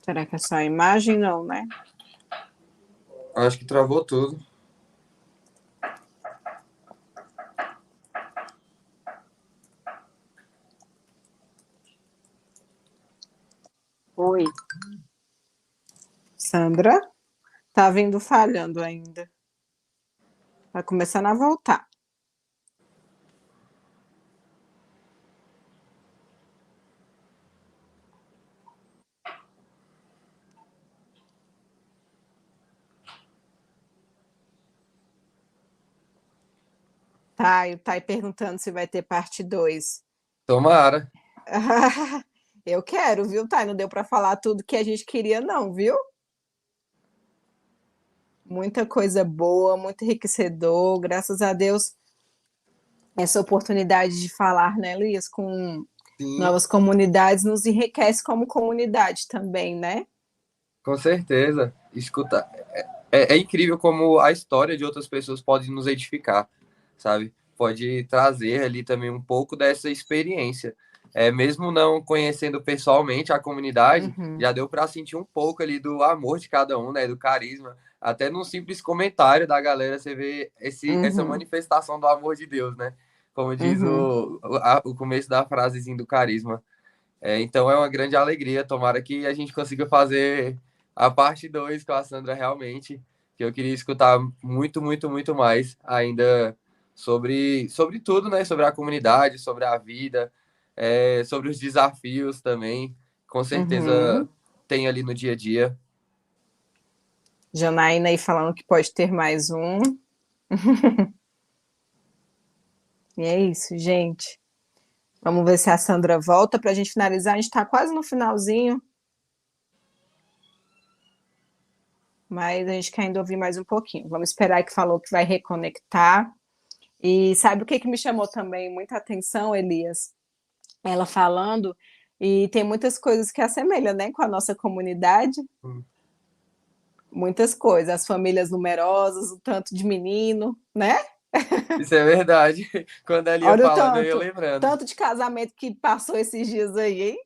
Será que é só a imagem? Não, né? Acho que travou tudo. Oi. Sandra, tá vindo falhando ainda. Tá começando a voltar. Tá, e tá aí perguntando se vai ter parte 2. Tomara. Eu quero, viu, Thay? Não deu para falar tudo que a gente queria, não, viu? Muita coisa boa, muito enriquecedor. Graças a Deus, essa oportunidade de falar, né, Elias, com Sim, novas comunidades nos enriquece como comunidade também, né? com certeza. Escuta, é incrível como a história de outras pessoas pode nos edificar, sabe? Pode trazer ali também um pouco dessa experiência. Mesmo não conhecendo pessoalmente a comunidade, Uhum, já deu para sentir um pouco ali do amor de cada um, né? Do carisma. Até num simples comentário da galera você vê essa uhum, manifestação do amor de Deus, né? Como diz uhum. o começo da frasezinha do carisma. Então é uma grande alegria. Tomara que a gente consiga fazer a parte 2 com a Sandra realmente, que eu queria escutar muito, muito, muito mais ainda sobre tudo, né? Sobre a comunidade, sobre a vida, sobre os desafios também. Com certeza Uhum. tem ali no dia a dia. Janaína aí falando que pode ter mais um. E é isso, gente. Vamos ver se a Sandra volta para a gente finalizar. A gente está quase no finalzinho, mas a gente quer ainda ouvir mais um pouquinho. Vamos esperar que falou que vai reconectar. E sabe o que me chamou também muita atenção, Elias? Ela falando, e tem muitas coisas que assemelham, né, com a nossa comunidade. Muitas coisas, as famílias numerosas, o tanto de menino, né? Isso é verdade. Quando a Lia Olha o falando, eu ia tanto, lembrando. tanto de casamento que passou esses dias aí, hein?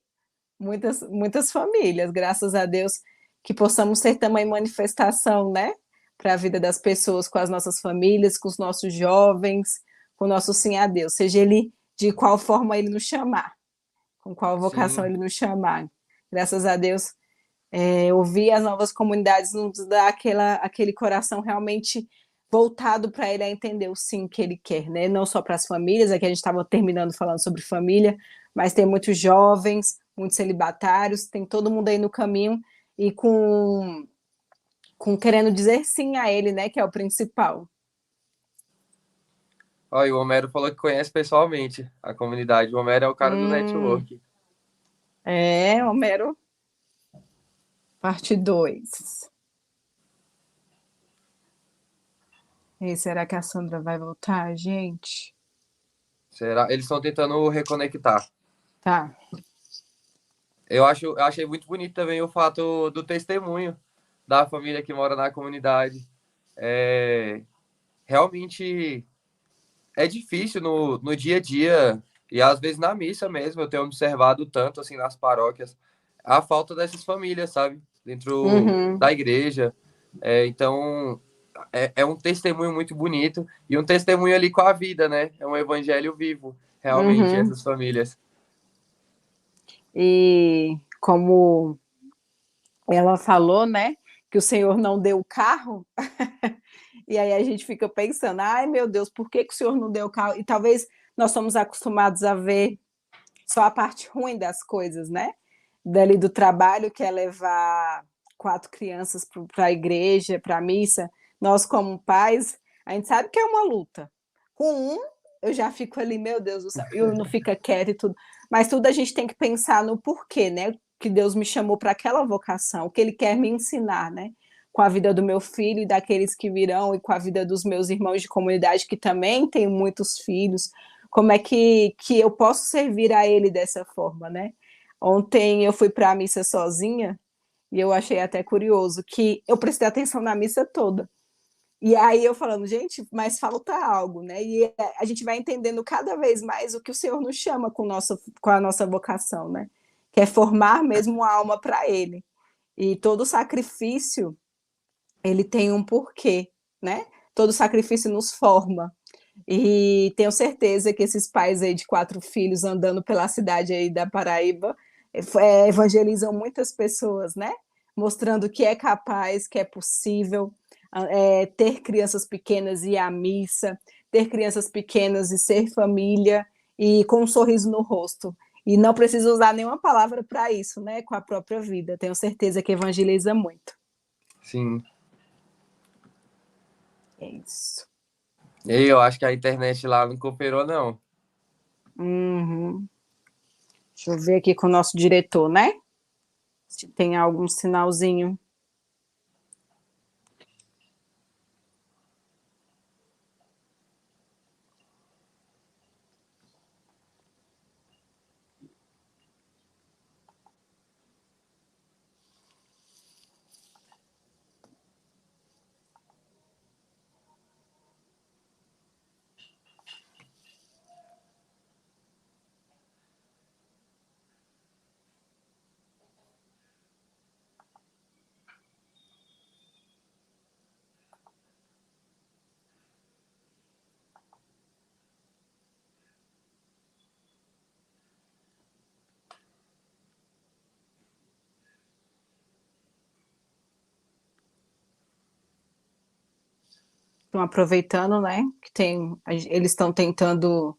Muitas famílias, graças a Deus, que possamos ser também manifestação, né? Para a vida das pessoas, com as nossas famílias, com os nossos jovens, com o nosso sim a Deus, seja ele de qual forma ele nos chamar, com qual vocação Sim, ele nos chamar. Graças a Deus, ouvir as novas comunidades nos dá aquele coração realmente voltado para ele a entender o sim que ele quer, né? Não só para as famílias, aqui a gente estava terminando falando sobre família, mas tem muitos jovens, muitos celibatários, tem todo mundo aí no caminho e com querendo dizer sim a ele, né? Que é o principal. ó, e o Homero falou que conhece pessoalmente a comunidade. O Homero é o cara do Hum, network. Homero, parte 2. E será que a Sandra vai voltar, gente? Será? Eles estão tentando reconectar. Tá. Eu achei muito bonito também o fato do testemunho da família que mora na comunidade. É, realmente é difícil no dia a dia, e às vezes na missa mesmo, eu tenho observado tanto assim nas paróquias, a falta dessas famílias, sabe? Dentro Uhum, da igreja. Então, é um testemunho muito bonito e um testemunho ali com a vida, né? É um evangelho vivo, realmente, uhum. essas famílias. E como ela falou, né, que o Senhor não deu o carro, E aí a gente fica pensando, ai meu Deus, por que que o Senhor não deu carro? E talvez nós somos acostumados a ver só a parte ruim das coisas, né? Dali do trabalho, que é levar 4 crianças para a igreja, para a missa. Nós, como pais, a gente sabe que é uma luta. Com um, eu já fico ali, meu Deus do céu, eu não fica quieto e tudo. Mas tudo a gente tem que pensar no porquê, né? Que Deus me chamou para aquela vocação, o que Ele quer me ensinar, né? Com a vida do meu filho e daqueles que virão, e com a vida dos meus irmãos de comunidade, que também têm muitos filhos. Como é que eu posso servir a Ele dessa forma, né? Ontem eu fui para a missa sozinha, e eu achei até curioso que eu prestei atenção na missa toda. E aí eu falando, gente, mas falta algo, né? E a gente vai entendendo cada vez mais o que o Senhor nos chama com a nossa vocação, né? Que é formar mesmo uma alma para Ele. E todo sacrifício, ele tem um porquê, né? Todo sacrifício nos forma. E tenho certeza que esses pais aí de 4 filhos andando pela cidade aí da Paraíba evangelizam muitas pessoas, né? Mostrando que é capaz, que é possível ter crianças pequenas e ir à missa, ter crianças pequenas e ser família e com um sorriso no rosto. E não precisa usar nenhuma palavra para isso, né? Com a própria vida. Tenho certeza que evangeliza muito. Sim. É isso. E eu acho que a internet lá não cooperou, não. Uhum. Deixa eu ver aqui com o nosso diretor, né? Se tem algum sinalzinho. Estão aproveitando, né? Eles estão tentando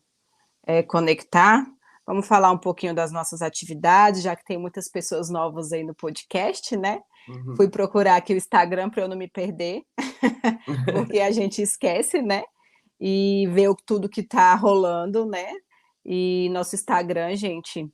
conectar. Vamos falar um pouquinho das nossas atividades, já que tem muitas pessoas novas aí no podcast, né? Uhum. Fui procurar aqui o Instagram para eu não me perder, porque a gente esquece, né? E ver tudo que está rolando, né? E nosso Instagram, gente,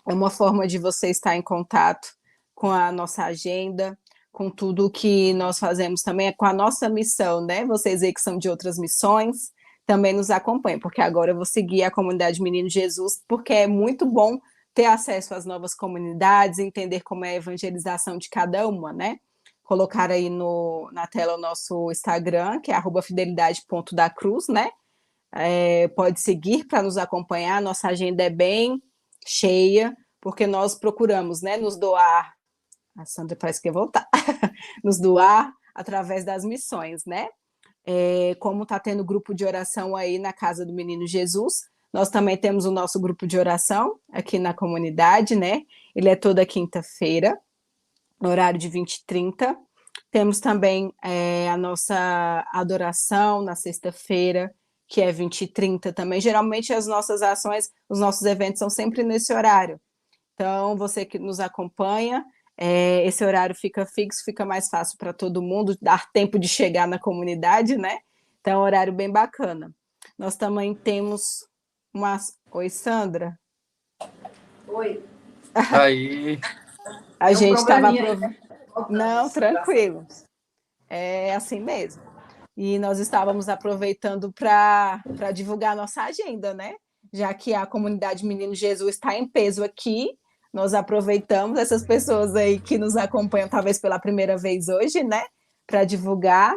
é uma forma de você estar em contato com a nossa agenda, com tudo que nós fazemos também, com a nossa missão, né? Vocês aí que são de outras missões, também nos acompanhem, porque agora eu vou seguir a comunidade Menino Jesus, porque é muito bom ter acesso às novas comunidades, entender como é a evangelização de cada uma, né? Colocar aí na tela o nosso Instagram, que é @fidelidade.dacruz, né? Pode seguir para nos acompanhar, nossa agenda é bem cheia, porque nós procuramos, né, nos doar, a Sandra parece que ia voltar, nos doar através das missões, né? Como está tendo grupo de oração aí na Casa do Menino Jesus, nós também temos o nosso grupo de oração aqui na comunidade, né? Ele é toda quinta-feira, no horário de 20h30. Temos também a nossa adoração na sexta-feira, que é 20h30 também. Geralmente as nossas ações, os nossos eventos são sempre nesse horário. Então, você que nos acompanha, esse horário fica fixo, fica mais fácil para todo mundo, dar tempo de chegar na comunidade, né? Então, é um horário bem bacana. Nós também temos Oi, Sandra. Oi. Aí. A gente estava Não, tranquilo. É assim mesmo. E nós estávamos aproveitando para divulgar a nossa agenda, né? Já que a comunidade Menino Jesus está em peso aqui, nós aproveitamos essas pessoas aí que nos acompanham, talvez pela primeira vez hoje, né? Para divulgar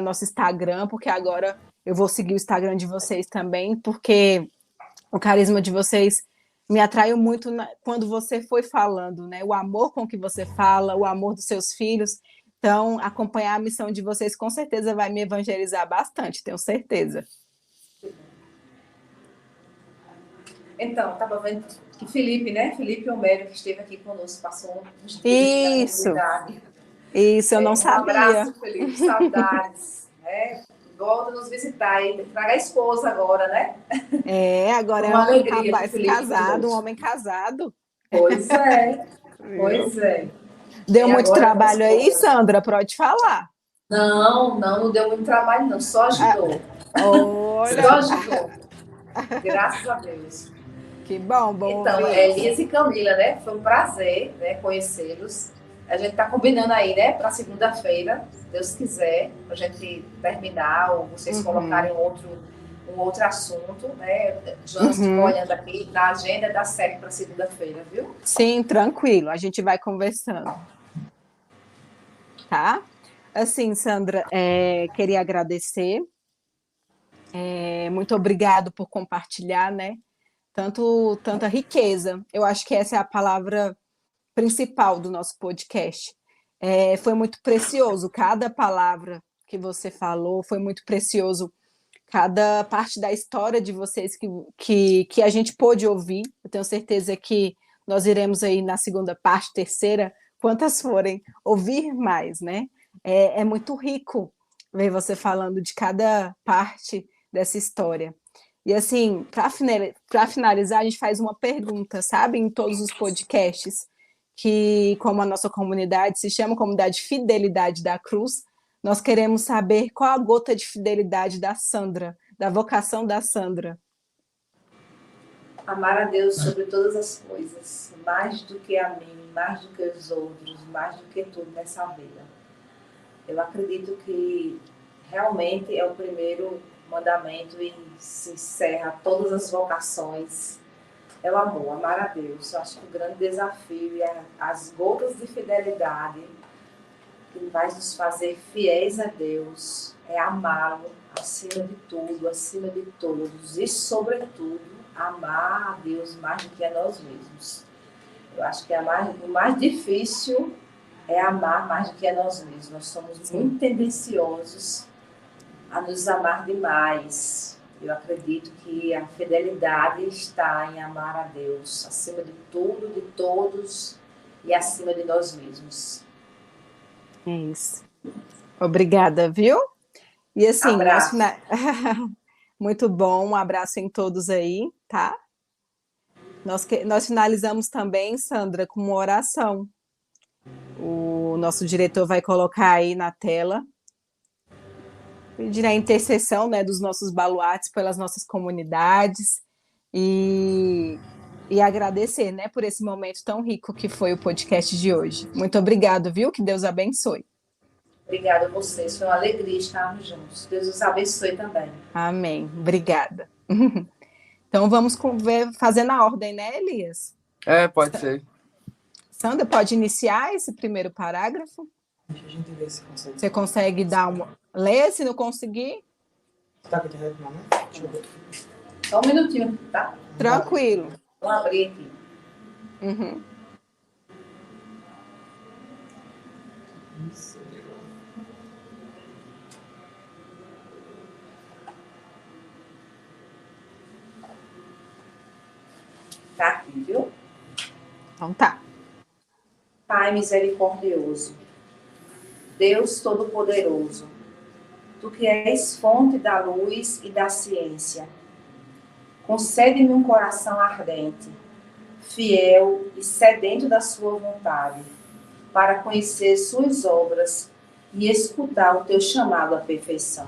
nosso Instagram, porque agora eu vou seguir o Instagram de vocês também, porque o carisma de vocês me atraiu muito quando você foi falando, né? O amor com que você fala, o amor dos seus filhos. Então, acompanhar a missão de vocês com certeza vai me evangelizar bastante, tenho certeza. Então, estava vendo que Felipe, né? Felipe Homero, que esteve aqui conosco, passou uns dias Isso, eu não sabia. Um abraço, Felipe, saudades. Volta nos visitar e traga a esposa agora, né? Agora Uma é um alegria que o rapaz Felipe casado, um trouxe. homem casado. Pois é, Viu? pois é. Deu E muito agora trabalho aí, Sandra, pode falar. não deu muito trabalho, não. Só ajudou. Olha, Só ajudou. Graças a Deus. que bom Então, ouvir. Elias e Camila, né? Foi um prazer, né, conhecê-los. A gente está combinando aí, né, para segunda-feira, se Deus quiser, para a gente terminar ou vocês colocarem um outro assunto, né? Já estou olhando aqui na agenda da série para segunda-feira, viu? Sim, tranquilo, a gente vai conversando. Tá? Assim, Sandra, queria agradecer. Muito obrigado por compartilhar, né? Tanta riqueza. Eu acho que essa é a palavra principal do nosso podcast. Foi muito precioso cada palavra que você falou, foi muito precioso cada parte da história de vocês que a gente pôde ouvir. Eu tenho certeza que nós iremos aí na segunda parte, terceira, quantas forem, ouvir mais, né? É muito rico ver você falando de cada parte dessa história. E assim, para finalizar, a gente faz uma pergunta, sabe, em todos os podcasts, que como a nossa comunidade se chama Comunidade Fidelidade da Cruz, nós queremos saber qual a gota de fidelidade da Sandra, da vocação da Sandra. Amar a Deus sobre todas as coisas, mais do que a mim, mais do que os outros, mais do que tudo nessa vida. Eu acredito que realmente é o primeiro mandamento e se encerra todas as vocações. É o amor, amar a Deus. Eu acho que o grande desafio é as gotas de fidelidade que vai nos fazer fiéis a Deus, é amá-lo acima de tudo, acima de todos e, sobretudo, amar a Deus mais do que a nós mesmos. Eu acho que o mais difícil é amar mais do que a nós mesmos. Nós somos muito tendenciosos a nos amar demais. Eu acredito que a fidelidade está em amar a Deus acima de tudo, de todos e acima de nós mesmos. É isso. Obrigada, viu? E assim, Abraço. Muito bom, um abraço em todos aí, tá? Nós finalizamos também, Sandra, com uma oração. O nosso diretor vai colocar aí na tela, pedir a intercessão, né, dos nossos baluartes pelas nossas comunidades e agradecer, né, por esse momento tão rico que foi o podcast de hoje. Muito obrigado, viu? Que Deus abençoe. Obrigada a vocês, foi uma alegria estarmos juntos. Deus os abençoe também. Amém. Obrigada. Então vamos fazer na ordem, né, Elias? Pode ser. Sandra, pode iniciar esse primeiro parágrafo? Deixa a gente ver se consegue. Você consegue dar ler, se não conseguir? Tá com o internet não, né? Deixa eu ver. Só um minutinho, tá? Tranquilo. Vou abrir aqui. Uhum. Isso. Tá aqui, viu? Então tá. Pai misericordioso, Deus Todo-Poderoso, Tu que és fonte da luz e da ciência, concede-me um coração ardente, fiel e sedento da sua vontade, para conhecer suas obras e escutar o teu chamado à perfeição.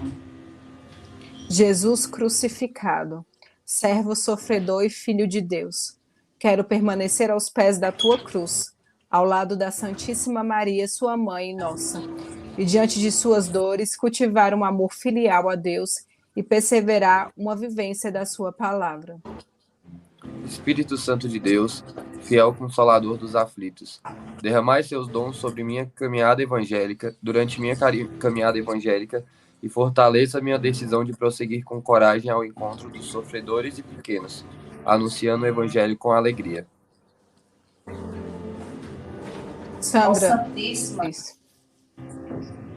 Jesus crucificado, servo sofredor e filho de Deus, quero permanecer aos pés da tua cruz, ao lado da Santíssima Maria, sua mãe e nossa, e diante de suas dores cultivar um amor filial a Deus e perseverar uma vivência da sua palavra. Espírito Santo de Deus, fiel consolador dos aflitos, derramai seus dons sobre minha caminhada evangélica, durante minha caminhada evangélica, e fortaleça minha decisão de prosseguir com coragem ao encontro dos sofredores e pequenos, anunciando o evangelho com alegria. Sandra.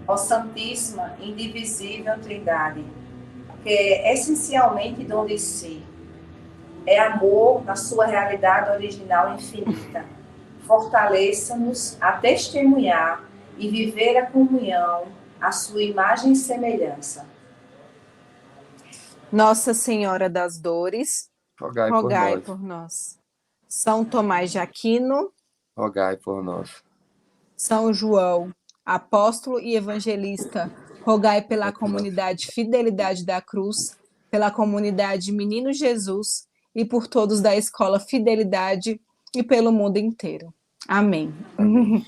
Ó Santíssima, indivisível Trindade, que é essencialmente dom de si, é amor na sua realidade original infinita. Fortaleça-nos a testemunhar e viver a comunhão à sua imagem e semelhança. Nossa Senhora das Dores, Rogai por rogai nós. por nós. São Tomás de Aquino, Rogai por nós. São João, apóstolo e evangelista, rogai pela comunidade Fidelidade da Cruz, pela comunidade Menino Jesus e por todos da escola Fidelidade e pelo mundo inteiro. Amém. Amém.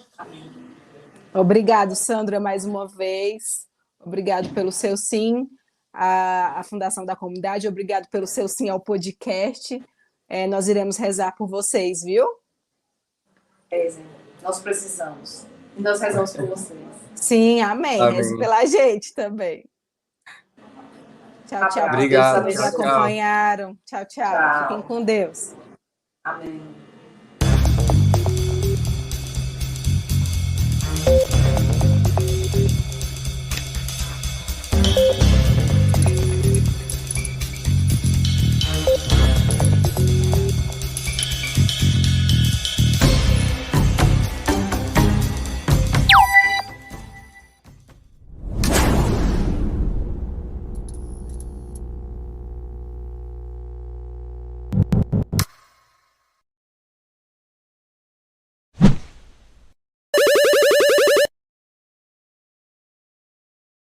Obrigado, Sandra, mais uma vez. Obrigado pelo seu sim à Fundação da Comunidade. Obrigado pelo seu sim ao podcast. Nós iremos rezar por vocês, viu? Nós precisamos. E nós rezamos por vocês. Sim, amém. Amém. Reze pela gente também. Tchau, tchau. Obrigado. Vocês Tchau, tchau. acompanharam. Tchau, tchau. Tchau. Fiquem com Deus. Amém.